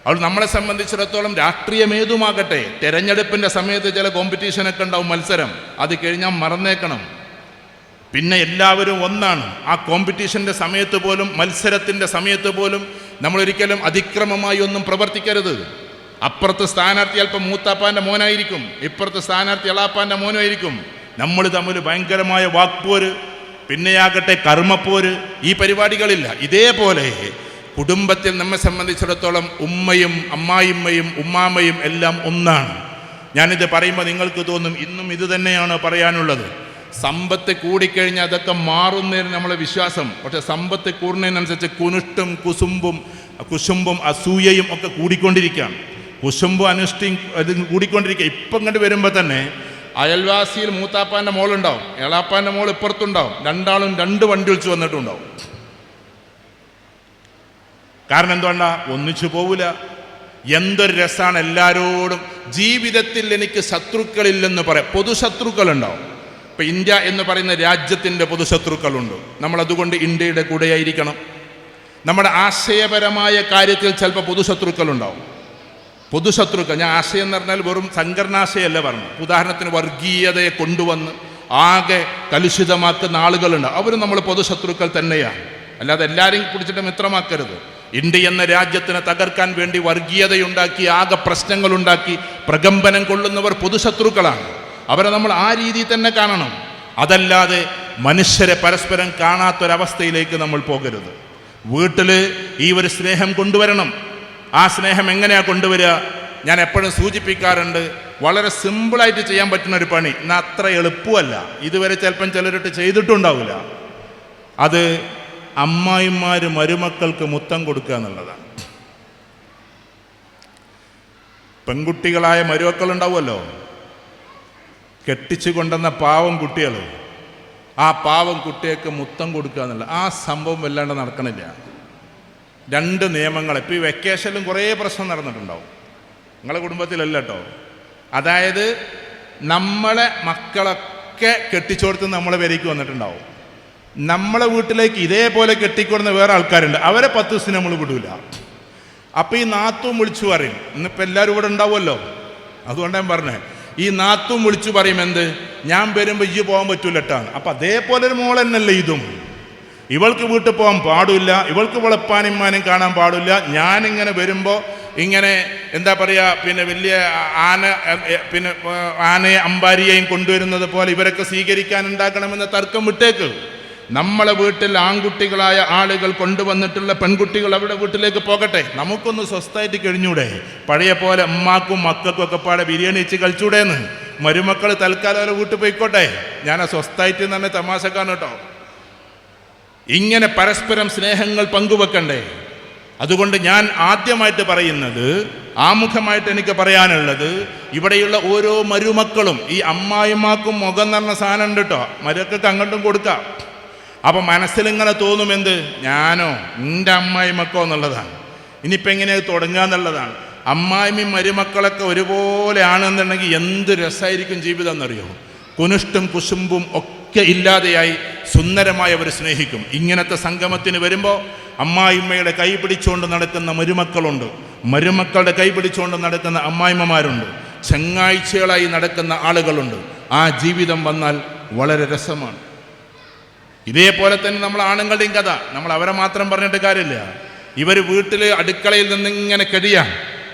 അവൾ നമ്മളെ സംബന്ധിച്ചിടത്തോളം രാഷ്ട്രീയമേതുമാകട്ടെ, തെരഞ്ഞെടുപ്പിൻ്റെ സമയത്ത് ചില കോമ്പറ്റീഷനൊക്കെ ഉണ്ടാവും, മത്സരം. അത് കഴിഞ്ഞാൽ മറന്നേക്കണം. പിന്നെ എല്ലാവരും ഒന്നാണ്. ആ കോമ്പറ്റീഷൻ്റെ സമയത്ത് പോലും, മത്സരത്തിൻ്റെ സമയത്ത് പോലും നമ്മളൊരിക്കലും അതിക്രമമായി ഒന്നും പ്രവർത്തിക്കരുത്. അപ്പുറത്ത് സ്ഥാനാർത്ഥി അല്പം മൂത്താപ്പാൻ്റെ മോനായിരിക്കും, ഇപ്പുറത്ത് സ്ഥാനാർത്ഥി എളാപ്പാൻ്റെ മോനായിരിക്കും. നമ്മൾ തമ്മിൽ ഭയങ്കരമായ വാക്പോര്, പിന്നെയാകട്ടെ കർമ്മപ്പോര്, ഈ പരിപാടികളില്ല. ഇതേപോലെ കുടുംബത്തിൽ നമ്മെ സംബന്ധിച്ചിടത്തോളം ഉമ്മയും അമ്മായിമ്മയും ഉമ്മാമ്മയും എല്ലാം ഒന്നാണ്. ഞാനിത് പറയുമ്പോൾ നിങ്ങൾക്ക് തോന്നും ഇന്നും ഇത് തന്നെയാണ് പറയാനുള്ളത്. സമ്പത്ത് കൂടിക്കഴിഞ്ഞാൽ അതൊക്കെ മാറുന്നതിന് നമ്മളെ വിശ്വാസം. പക്ഷെ സമ്പത്ത് കൂടുന്നതിനനുസരിച്ച് കുശുമ്പും അസൂയയും ഒക്കെ കൂടിക്കൊണ്ടിരിക്കുകയാണ്. കുശുമ്പും അനിഷ്ടയും അത് കൂടിക്കൊണ്ടിരിക്കുക. ഇപ്പം ഇങ്ങോട്ട് വരുമ്പോൾ തന്നെ അയൽവാസിയിൽ മൂത്താപ്പാൻ്റെ മോളുണ്ടാവും, എളാപ്പാൻ്റെ മോൾ ഇപ്പുറത്തുണ്ടാവും. രണ്ടാളും 2 വണ്ടി വിളിച്ച് വന്നിട്ടുണ്ടാവും. കാരണം എന്തുകൊണ്ടാ? ഒന്നിച്ചു പോവില്ല. എന്തൊരു രസമാണ് എല്ലാവരോടും. ജീവിതത്തിൽ എനിക്ക് ശത്രുക്കളില്ലെന്ന് പറയാം. പൊതുശത്രുക്കളുണ്ടാവും. ഇപ്പം ഇന്ത്യ എന്ന് പറയുന്ന രാജ്യത്തിൻ്റെ പൊതുശത്രുക്കളുണ്ട്. നമ്മളതുകൊണ്ട് ഇന്ത്യയുടെ കൂടെയായിരിക്കണം. നമ്മുടെ ആശയപരമായ കാര്യത്തിൽ ചിലപ്പോൾ പൊതുശത്രുക്കളുണ്ടാവും. പൊതുശത്രുക്കൾ, ഞാൻ ആശയം എന്ന് പറഞ്ഞാൽ വെറും സംഘടനാശയമല്ല പറഞ്ഞു. ഉദാഹരണത്തിന് വർഗീയതയെ കൊണ്ടുവന്ന് ആകെ കലുഷിതമാക്കുന്ന ആളുകളുണ്ട്. അവർ നമ്മൾ പൊതുശത്രുക്കൾ തന്നെയാണ്. അല്ലാതെ എല്ലാവരെയും പിടിച്ചിട്ട് മിത്രമാക്കരുത്. ഇന്ത്യ എന്ന രാജ്യത്തിനെ തകർക്കാൻ വേണ്ടി വർഗീയതയുണ്ടാക്കി, ആകെ പ്രശ്നങ്ങളുണ്ടാക്കി പ്രകമ്പനം കൊള്ളുന്നവർ പൊതുശത്രുക്കളാണ്. അവരെ നമ്മൾ ആ രീതിയിൽ തന്നെ കാണണം. അതല്ലാതെ മനുഷ്യരെ പരസ്പരം കാണാത്തൊരവസ്ഥയിലേക്ക് നമ്മൾ പോകരുത്. വീട്ടിൽ ഈ ഒരു സ്നേഹം കൊണ്ടുവരണം. ആ സ്നേഹം എങ്ങനെയാണ് കൊണ്ടുവരിക? ഞാൻ എപ്പോഴും സൂചിപ്പിക്കാറുണ്ട്, വളരെ സിമ്പിളായിട്ട് ചെയ്യാൻ പറ്റുന്ന ഒരു പണി. എന്നാൽ അത്ര എളുപ്പമല്ല. ഇതുവരെ ചിലപ്പം ചിലരിട്ട് ചെയ്തിട്ടുണ്ടാവില്ല. അത് അമ്മായിമാർ മരുമക്കൾക്ക് മുത്തം കൊടുക്കുക എന്നുള്ളതാണ്. പെൺകുട്ടികളായ മരുമക്കളുണ്ടാവുമല്ലോ, കെട്ടിച്ചു കൊണ്ടുവന്ന പാവം കുട്ടികൾ, ആ പാവം കുട്ടിയൊക്കെ മുത്തം കൊടുക്കുക എന്നുള്ള ആ സംഭവം വല്ലാണ്ട് നടക്കണില്ല. 2 നിയമങ്ങൾ. ഇപ്പോൾ ഈ വെക്കേഷനിലും കുറേ പ്രശ്നം നടന്നിട്ടുണ്ടാവും. നിങ്ങളെ കുടുംബത്തിലല്ല കേട്ടോ. അതായത് നമ്മളെ മക്കളൊക്കെ കെട്ടിച്ചോടുത്ത് നമ്മളെ പേരേക്ക് വന്നിട്ടുണ്ടാവും. നമ്മളെ വീട്ടിലേക്ക് ഇതേപോലെ കെട്ടിക്കൊടുന്ന വേറെ ആൾക്കാരുണ്ട്. അവരെ 10 ദിവസം നമ്മൾ വിടൂല. അപ്പോൾ ഈ നാത്തും വിളിച്ചു പറയും. ഇന്നിപ്പോൾ എല്ലാവരും ഇവിടെ ഉണ്ടാവുമല്ലോ, അതുകൊണ്ടാണ് ഞാൻ പറഞ്ഞത്. ഈ നാത്തും വിളിച്ചു പറയും, എന്ത്, ഞാൻ വരുമ്പോൾ ഇയ്യ് പോകാൻ പറ്റൂല കേട്ടാണ്. അപ്പം അതേപോലെ ഒരു മോൾ തന്നെയല്ലേ ഇതും. ഇവൾക്ക് വീട്ടിൽ പോകാൻ പാടില്ല, ഇവൾക്ക് വെളുപ്പാനിമ്മാനും കാണാൻ പാടില്ല. ഞാനിങ്ങനെ വരുമ്പോൾ ഇങ്ങനെ എന്താ പറയുക, പിന്നെ വലിയ ആനയെ അമ്പാരിയെയും കൊണ്ടുവരുന്നത് പോലെ ഇവരൊക്കെ സ്വീകരിക്കാൻ ഉണ്ടാക്കണമെന്ന് തർക്കം വിട്ടേക്ക്. നമ്മളെ വീട്ടിൽ ആൺകുട്ടികളായ ആളുകൾ കൊണ്ടുവന്നിട്ടുള്ള പെൺകുട്ടികൾ അവരുടെ വീട്ടിലേക്ക് പോകട്ടെ. നമുക്കൊന്ന് സ്വസ്ഥമായിട്ട് കഴിഞ്ഞൂടെ? പഴയ പോലെ അമ്മാക്കും മക്കൾക്കും ഒക്കെ പാടെ ബിരിയാണി വെച്ച് കഴിച്ചൂടേന്ന്. മരുമക്കൾ തൽക്കാലം അവരെ വീട്ടിൽ പോയിക്കോട്ടെ. ഞാൻ ആ സ്വസ്ഥമായിട്ട് തന്നെ തമാശക്കാണ് കേട്ടോ. ഇങ്ങനെ പരസ്പരം സ്നേഹങ്ങൾ പങ്കുവെക്കണ്ടേ? അതുകൊണ്ട് ഞാൻ ആദ്യമായിട്ട് പറയുന്നത്, ആമുഖമായിട്ട് എനിക്ക് പറയാനുള്ളത്, ഇവിടെയുള്ള ഓരോ മരുമക്കളും, ഈ അമ്മായിമാക്കും മുഖം നിറഞ്ഞ സാധനം ഉണ്ട് കേട്ടോ, മരുമക്കൾക്ക് അങ്ങോട്ടും കൊടുക്കാം. അപ്പം മനസ്സിലിങ്ങനെ തോന്നും, എന്ത്, ഞാനോ എൻ്റെ അമ്മായിമക്കോ എന്നുള്ളതാണ്. ഇനിയിപ്പോൾ എങ്ങനെയത് തുടങ്ങുക എന്നുള്ളതാണ്. അമ്മായിമ്മയും മരുമക്കളൊക്കെ ഒരുപോലെ ആണെന്നുണ്ടെങ്കിൽ എന്ത് രസമായിരിക്കും ജീവിതം എന്നറിയോ? കുനിഷ്ടും കുശുമ്പും ഒക്കെ ഇല്ലാതെയായി സുന്ദരമായി അവർ സ്നേഹിക്കും. ഇങ്ങനത്തെ സംഗമത്തിന് വരുമ്പോൾ അമ്മായിമ്മയുടെ കൈ പിടിച്ചുകൊണ്ട് നടക്കുന്ന മരുമക്കളുണ്ട്, മരുമക്കളുടെ കൈ പിടിച്ചുകൊണ്ട് നടക്കുന്ന അമ്മായിമ്മമാരുണ്ട്, ചങ്ങാഴ്ചകളായി നടക്കുന്ന ആളുകളുണ്ട്. ആ ജീവിതം വന്നാൽ വളരെ രസമാണ്. ഇതേപോലെ തന്നെ നമ്മൾ ആണുങ്ങളുടെയും കഥ, നമ്മൾ അവരെ മാത്രം പറഞ്ഞിട്ട് കാര്യമില്ല. ഇവർ വീട്ടിൽ അടുക്കളയിൽ നിന്നിങ്ങനെ കഴിയാം.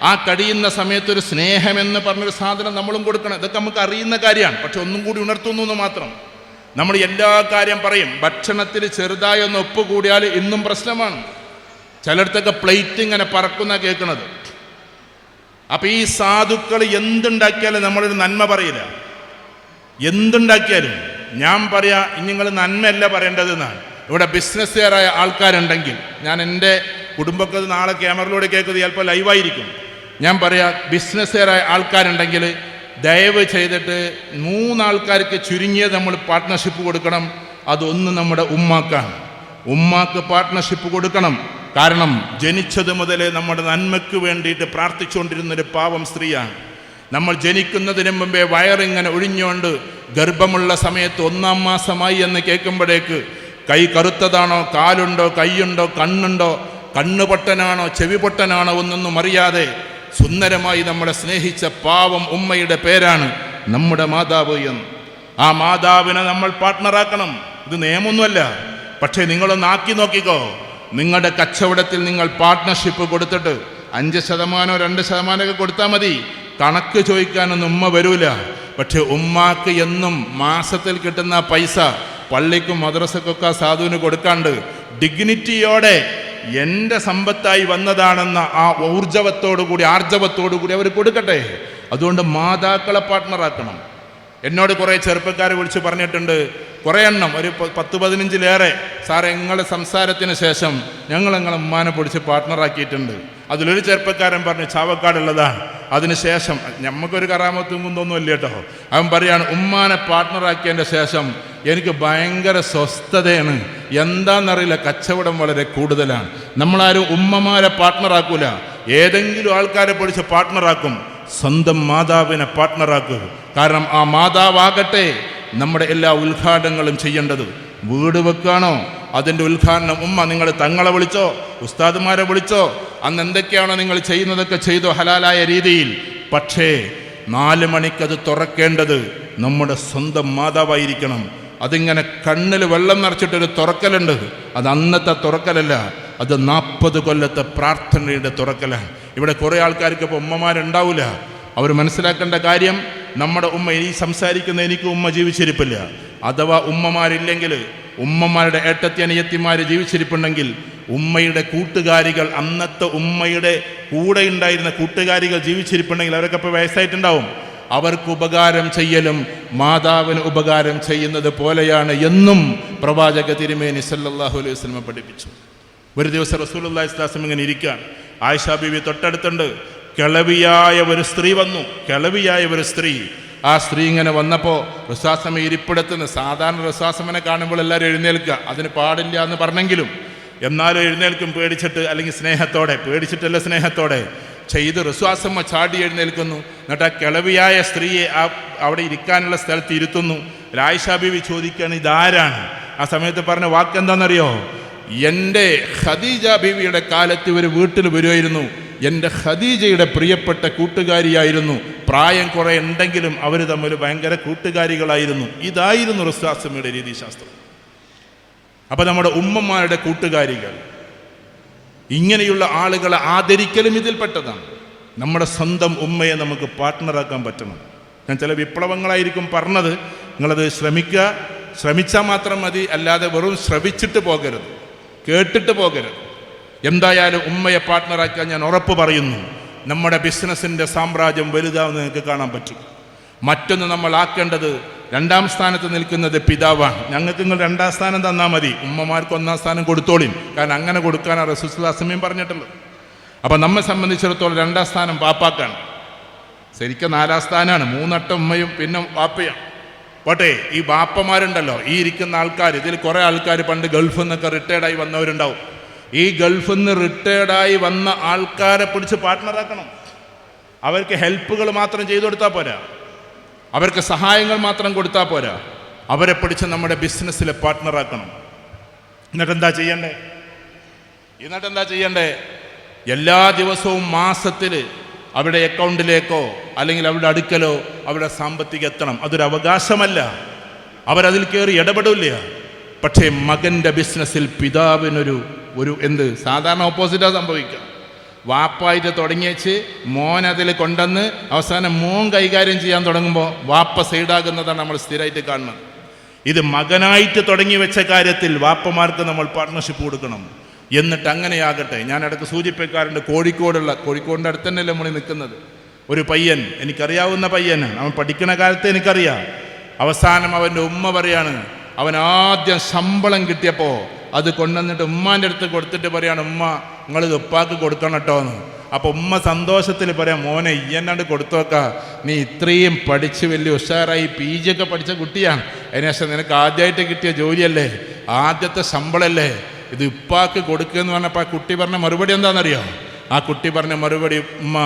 ആ കഴിയുന്ന സമയത്തൊരു സ്നേഹമെന്ന് പറഞ്ഞൊരു സാധനം നമ്മളും കൊടുക്കണം. ഇതൊക്കെ നമുക്ക് അറിയുന്ന കാര്യമാണ്. പക്ഷെ ഒന്നും കൂടി ഉണർത്തുന്നു എന്ന് മാത്രം. നമ്മൾ എല്ലാ കാര്യം പറയും. ഭക്ഷണത്തിൽ ചെറുതായി ഒന്ന് ഒപ്പ് കൂടിയാൽ ഇന്നും പ്രശ്നമാണ്. ചിലയിടത്തൊക്കെ പ്ലേറ്റ് ഇങ്ങനെ പറക്കുന്ന കേൾക്കുന്നത്. അപ്പം ഈ സാധുക്കൾ എന്തുണ്ടാക്കിയാലും നമ്മളൊരു നന്മ പറയില്ല. എന്തുണ്ടാക്കിയാലും ഞാൻ പറയാ, നിങ്ങൾ നന്മയല്ല പറയേണ്ടതെന്നാണ്. ഇവിടെ ബിസിനസ്സുകാരായ ആൾക്കാരുണ്ടെങ്കിൽ, ഞാൻ എൻ്റെ കുടുംബമൊക്കെ നാളെ ക്യാമറയിലൂടെ കേൾക്കുന്നത് ചിലപ്പോൾ ലൈവായിരിക്കും. ഞാൻ പറയാ, ബിസിനസ്സുകാരായ ആൾക്കാരുണ്ടെങ്കിൽ ദയവ് ചെയ്തിട്ട് 3 ആൾക്കാർക്ക് ചുരുങ്ങിയത് നമ്മൾ പാർട്ട്ണർഷിപ്പ് കൊടുക്കണം. അതൊന്ന് നമ്മുടെ ഉമ്മാക്കാണ്. ഉമ്മാക്ക് പാർട്ട്ണർഷിപ്പ് കൊടുക്കണം. കാരണം ജനിച്ചത് മുതലേ നമ്മുടെ നന്മയ്ക്ക് വേണ്ടിയിട്ട് പ്രാർത്ഥിച്ചുകൊണ്ടിരുന്നൊരു പാവം സ്ത്രീയാണ്. നമ്മൾ ജനിക്കുന്നതിന് മുമ്പേ വയറിങ്ങനെ ഒഴിഞ്ഞുകൊണ്ട് ഗർഭമുള്ള സമയത്ത് 1-ാം മാസമായി എന്ന് കേൾക്കുമ്പോഴേക്ക് കൈ കറുത്തതാണോ, കാലുണ്ടോ, കൈയുണ്ടോ, കണ്ണുണ്ടോ, കണ്ണ് പൊട്ടനാണോ, ചെവി പൊട്ടനാണോ ഒന്നൊന്നും അറിയാതെ സുന്ദരമായി നമ്മളെ സ്നേഹിച്ച പാവം ഉമ്മയുടെ പേരാണ് നമ്മുടെ മാതാവ് എന്ന്. ആ മാതാവിനെ നമ്മൾ പാർട്ട്ണറാക്കണം. ഇത് നിയമമൊന്നുമല്ല. പക്ഷേ നിങ്ങളൊന്ന് ആക്കി നോക്കിക്കോ. നിങ്ങളുടെ കച്ചവടത്തിൽ നിങ്ങൾ പാർട്ട്ണർഷിപ്പ് കൊടുത്തിട്ട് 5% 2% കൊടുത്താൽ മതി. കണക്ക് ചോദിക്കാനൊന്നും ഉമ്മ വരൂല. പക്ഷെ ഉമ്മാക്ക് എന്നും മാസത്തിൽ കിട്ടുന്ന പൈസ പള്ളിക്കും മദ്രസക്കൊക്കെ സാധുവിന് കൊടുക്കാണ്ട് ഡിഗ്നിറ്റിയോടെ എൻ്റെ സമ്പത്തായി വന്നതാണെന്ന ആ ഊർജവത്തോടുകൂടി ആർജവത്തോടുകൂടി അവർ കൊടുക്കട്ടെ. അതുകൊണ്ട് മാതാക്കളെ പാർട്ട്ണറാക്കണം. എന്നോട് കുറേ ചെറുപ്പക്കാരെ വിളിച്ച് പറഞ്ഞിട്ടുണ്ട്, കുറേ എണ്ണം, ഒരു 10-15 സാറേ നിങ്ങളുടെ സംസാരത്തിന് ശേഷം ഞങ്ങൾ നിങ്ങളെ ഉമ്മാനെ പിടിച്ച് പാർട്ട്ണറാക്കിയിട്ടുണ്ട്. അതിലൊരു ചെറുപ്പക്കാരൻ പറഞ്ഞു ചാവക്കാടുള്ളതാണ്. അതിനുശേഷം നമുക്കൊരു കറാമത്തും കുന്തൊന്നും ഇല്ല കേട്ടോ. അവൻ പറയാണ്, ഉമ്മാനെ പാർട്ട്ണറാക്കിയതിൻ്റെ ശേഷം എനിക്ക് ഭയങ്കര സ്വസ്ഥതയാണ്. എന്താണെന്നറിയില്ല, കച്ചവടം വളരെ കൂടുതലാണ്. നമ്മളാരും ഉമ്മമാരെ പാർട്ട്ണറാക്കൂല. ഏതെങ്കിലും ആൾക്കാരെ പിടിച്ച് പാർട്ട്ണറാക്കും. സ്വന്തം മാതാവിനെ പാർട്ട്ണറാക്കുക. കാരണം ആ മാതാവാകട്ടെ നമ്മുടെ എല്ലാ ഉദ്ഘാടനങ്ങളും ചെയ്യേണ്ടത്. വീട് വെക്കുകയാണോ, അതിൻ്റെ ഉദ്ഘാടനം ഉമ്മ, നിങ്ങൾ തങ്ങളെ വിളിച്ചോ, ഉസ്താദുമാരെ വിളിച്ചോ, അന്ന് എന്തൊക്കെയാണോ നിങ്ങൾ ചെയ്യുന്നതൊക്കെ ചെയ്തോ ഹലാലായ രീതിയിൽ. പക്ഷേ 4 മണിക്കത് തുറക്കേണ്ടത് നമ്മുടെ സ്വന്തം മാതാവായിരിക്കണം. അതിങ്ങനെ കണ്ണിൽ വെള്ളം നിറച്ചിട്ടൊരു തുറക്കലുണ്ട്. അത് അന്നത്തെ തുറക്കലല്ല, അത് 40 കൊല്ലത്തെ പ്രാർത്ഥനയുടെ തുറക്കലാണ്. ഇവിടെ കുറേ ആൾക്കാർക്ക് ഇപ്പോൾ ഉമ്മമാരുണ്ടാവില്ല. അവർ മനസ്സിലാക്കേണ്ട കാര്യം, നമ്മുടെ ഉമ്മ, ഈ സംസാരിക്കുന്ന എനിക്ക് ഉമ്മ ജീവിച്ചിരിപ്പില്ല. അഥവാ ഉമ്മമാരില്ലെങ്കിൽ, ഉമ്മമാരുടെ ഏട്ടത്തി അനിയത്തിമാർ ജീവിച്ചിരിപ്പുണ്ടെങ്കിൽ, ഉമ്മയുടെ കൂട്ടുകാരികൾ, അന്നത്തെ ഉമ്മയുടെ കൂടെ ഉണ്ടായിരുന്ന കൂട്ടുകാരികൾ ജീവിച്ചിരിപ്പുണ്ടെങ്കിൽ അവരൊക്കെ ഇപ്പോൾ വയസ്സായിട്ടുണ്ടാവും. അവർക്ക് ഉപകാരം ചെയ്യലും മാതാവിന് ഉപകാരം ചെയ്യുന്നത് പോലെയാണ് എന്നും പ്രവാചക തിരുമേനി സല്ലല്ലാഹു അലൈഹി വസല്ലം പഠിപ്പിച്ചു. ഒരു ദിവസം റസൂലുള്ളാഹി സ്വല്ലല്ലാഹു അലൈഹി വസല്ലം ഇങ്ങനെ ഇരിക്കുകയാണ്. ആയിഷ ബീവി തൊട്ടടുത്തുണ്ട്. കിളവിയായ ഒരു സ്ത്രീ വന്നു. കിളവിയായ ഒരു സ്ത്രീ. ആ സ്ത്രീ ഇങ്ങനെ വന്നപ്പോൾ റസൂലുള്ളാഹി ഇരിപ്പിടത്തുനിന്ന്, സാധാരണ റസൂലുള്ളാഹിനെ കാണുമ്പോൾ എല്ലാവരും എഴുന്നേൽക്കുക, അതിന് പാടില്ല എന്ന് പറഞ്ഞെങ്കിലും എന്നാലും എഴുന്നേൽക്കും, പേടിച്ചിട്ട്, അല്ലെങ്കിൽ സ്നേഹത്തോടെ, പേടിച്ചിട്ടല്ല സ്നേഹത്തോടെ ചെയ്ത് റസൂലുള്ളാഹി ചാടി എഴുന്നേൽക്കുന്നു. എന്നിട്ട് ആ കിളവിയായ സ്ത്രീയെ അവിടെ ഇരിക്കാനുള്ള സ്ഥലത്ത് ഇരുത്തുന്നു. ആയിഷ ബീവി ചോദിക്കുകയാണ്, ഇതാരാണ്? ആ സമയത്ത് പറഞ്ഞ വാക്ക് എന്താണെന്നറിയോ? എൻ്റെ ഖദീജ ബീവിയുടെ കാലത്ത് ഇവർ വീട്ടിൽ വരുമായിരുന്നു. എൻ്റെ ഖദീജയുടെ പ്രിയപ്പെട്ട കൂട്ടുകാരിയായിരുന്നു. പ്രായം കുറേ ഉണ്ടെങ്കിലും അവർ തമ്മിൽ ഭയങ്കര കൂട്ടുകാരികളായിരുന്നു. ഇതായിരുന്നു റസൂലുള്ളാഹിയുടെ രീതിശാസ്ത്രം. അപ്പം നമ്മുടെ ഉമ്മമാരുടെ കൂട്ടുകാരികൾ, ഇങ്ങനെയുള്ള ആളുകളെ ആദരിക്കലും ഇതിൽപ്പെട്ടതാണ്. നമ്മുടെ സ്വന്തം ഉമ്മയെ നമുക്ക് പാർട്ട്ണറാക്കാൻ പറ്റണം. ഞാൻ ചില വിപ്ലവങ്ങളായിരിക്കും പറഞ്ഞത്, നിങ്ങളത് ശ്രമിച്ചാൽ മാത്രം മതി, അല്ലാതെ വെറും ശ്രവിച്ചിട്ട് പോകരുത്, കേട്ടിട്ട് പോകരുത്. എന്തായാലും ഉമ്മയെ പാർട്ട്ണറാക്കാൻ ഞാൻ ഉറപ്പ് പറയുന്നു, നമ്മുടെ ബിസിനസ്സിൻ്റെ സാമ്രാജ്യം വലുതാവുന്ന നിങ്ങൾക്ക് കാണാൻ പറ്റും. മറ്റൊന്ന് നമ്മൾ ആക്കേണ്ടത്, 2ാം സ്ഥാനത്ത് നിൽക്കുന്നത് പിതാവാണ്. ഞങ്ങൾക്ക് നിങ്ങൾ 2ാം സ്ഥാനം തന്നാൽ മതി, ഉമ്മമാർക്ക് 1ാം സ്ഥാനം കൊടുത്തോളിയും. കാരണം അങ്ങനെ കൊടുക്കാനാണ് റസൂലുള്ളാഹി സ്വല്ലല്ലാഹു അലൈഹി വസല്ലം പറഞ്ഞിട്ടുള്ളത്. അപ്പം നമ്മെ സംബന്ധിച്ചിടത്തോളം 2ാം സ്ഥാനം പാപ്പാക്കാണ്. ശരിക്കും 4ാം സ്ഥാനമാണ്. 3 വട്ടം ഉമ്മയും പിന്നെ വാപ്പയാണ്. പോട്ടെ, ഈ ബാപ്പമാരുണ്ടല്ലോ, ഈ ഇരിക്കുന്ന ആൾക്കാർ, ഇതിൽ കുറേ ആൾക്കാർ പണ്ട് ഗൾഫിൽ നിന്നൊക്കെ റിട്ടയർഡായി വന്നവരുണ്ടാവും. ഈ ഗൾഫിൽ നിന്ന് റിട്ടയർഡായി വന്ന ആൾക്കാരെ പിടിച്ച് പാർട്ട്ണറാക്കണം. അവർക്ക് ഹെൽപ്പുകൾ മാത്രം ചെയ്തു കൊടുത്താൽ പോരാ, അവർക്ക് സഹായങ്ങൾ മാത്രം കൊടുത്താൽ പോരാ, അവരെ പിടിച്ച് നമ്മുടെ ബിസിനസ്സിൽ പാർട്ട്ണറാക്കണം. എന്നിട്ടെന്താ ചെയ്യണ്ടേ? എല്ലാ ദിവസവും മാസത്തിൽ അവിടെ അക്കൗണ്ടിലേക്കോ അല്ലെങ്കിൽ അവിടെ അടുക്കലോ അവിടെ സാമ്പത്തികം എത്തണം. അതൊരു അവകാശമല്ല, അവരതിൽ കയറി ഇടപെടില്ല. പക്ഷേ മകൻ്റെ ബിസിനസ്സിൽ പിതാവിനൊരു സാധാരണ ഓപ്പോസിറ്റാണ് സംഭവിക്കുക. വാപ്പായിട്ട് തുടങ്ങിയേച്ച് മോൻ അതിൽ കൊണ്ടുവന്ന് അവസാനം മോൻ കൈകാര്യം ചെയ്യാൻ തുടങ്ങുമ്പോൾ വാപ്പ സൈഡാകുന്നതാണ് നമ്മൾ സ്ഥിരമായിട്ട് കാണുന്നത്. ഇത് മകനായിട്ട് തുടങ്ങി വെച്ച കാര്യത്തിൽ വാപ്പമാർക്ക് നമ്മൾ പാർട്ട്ണർഷിപ്പ് കൊടുക്കണം. എന്നിട്ട് അങ്ങനെയാകട്ടെ. ഞാൻ ഇടയ്ക്ക് സൂചിപ്പിക്കാറുണ്ട്, കോഴിക്കോടിൻ്റെ അടുത്ത് തന്നെയല്ലേ നമ്മൾ നിൽക്കുന്നത്. ഒരു പയ്യൻ, എനിക്കറിയാവുന്ന പയ്യനാണ്, അവൻ പഠിക്കുന്ന കാലത്ത് എനിക്കറിയാം. അവസാനം അവൻ്റെ ഉമ്മ പറയാണ്, അവൻ ആദ്യം ശമ്പളം കിട്ടിയപ്പോൾ അത് കൊണ്ടുവന്നിട്ട് ഉമ്മാൻ്റെ അടുത്ത് കൊടുത്തിട്ട് പറയാണ്, ഉമ്മ നിങ്ങളിത് ഉപ്പാക്ക് കൊടുക്കണം കേട്ടോ എന്ന്. അപ്പോൾ ഉമ്മ സന്തോഷത്തിൽ പറയാം, മോനെ ഇയ്യന്നാണ്ട് കൊടുത്തു വെക്കാം, നീ ഇത്രയും പഠിച്ച് വലിയ ഉഷാറായി PG ഒക്കെ പഠിച്ച കുട്ടിയാണ്, അതിനുശേഷം നിനക്ക് ആദ്യമായിട്ട് കിട്ടിയ ജോലിയല്ലേ, ആദ്യത്തെ ശമ്പളമല്ലേ, ഇത് ഉപ്പാക്ക് കൊടുക്കുക എന്ന് പറഞ്ഞപ്പോൾ ആ കുട്ടി പറഞ്ഞ മറുപടി എന്താണെന്നറിയോ? ആ കുട്ടി പറഞ്ഞ മറുപടി, ഉമ്മ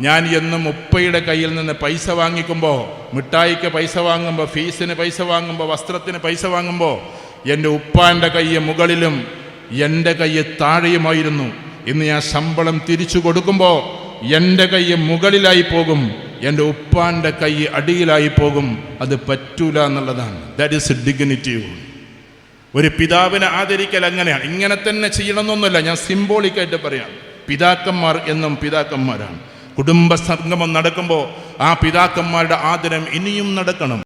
ഞാൻ എന്നും ഉപ്പയുടെ കയ്യിൽ നിന്ന് പൈസ വാങ്ങിക്കുമ്പോൾ, മിഠായിക്ക് പൈസ വാങ്ങുമ്പോൾ, ഫീസിന് പൈസ വാങ്ങുമ്പോൾ, വസ്ത്രത്തിന് പൈസ വാങ്ങുമ്പോൾ എൻ്റെ ഉപ്പാൻ്റെ കയ്യ് മുകളിലും എൻ്റെ കയ്യ് താഴെയുമായിരുന്നു. ഇന്ന് ഞാൻ ശമ്പളം തിരിച്ചു കൊടുക്കുമ്പോൾ എൻ്റെ കയ്യ് മുകളിലായി പോകും, എൻ്റെ ഉപ്പാൻ്റെ കൈ അടിയിലായി പോകും. അത് പറ്റൂല എന്നുള്ളതാണ്. That is dignity. ഒരു പിതാവിനെ ആദരിക്കൽ അങ്ങനെയാണ്. ഇങ്ങനെ തന്നെ ചെയ്യണമെന്നൊന്നുമില്ല, ഞാൻ സിംബോളിക്കായിട്ട് പറയാം. പിതാക്കന്മാർ എന്നും പിതാക്കന്മാരാണ്. കുടുംബ സംഗമം നടക്കുമ്പോൾ ആ പിതാക്കന്മാരുടെ ആദരം ഇനിയും നടക്കണം.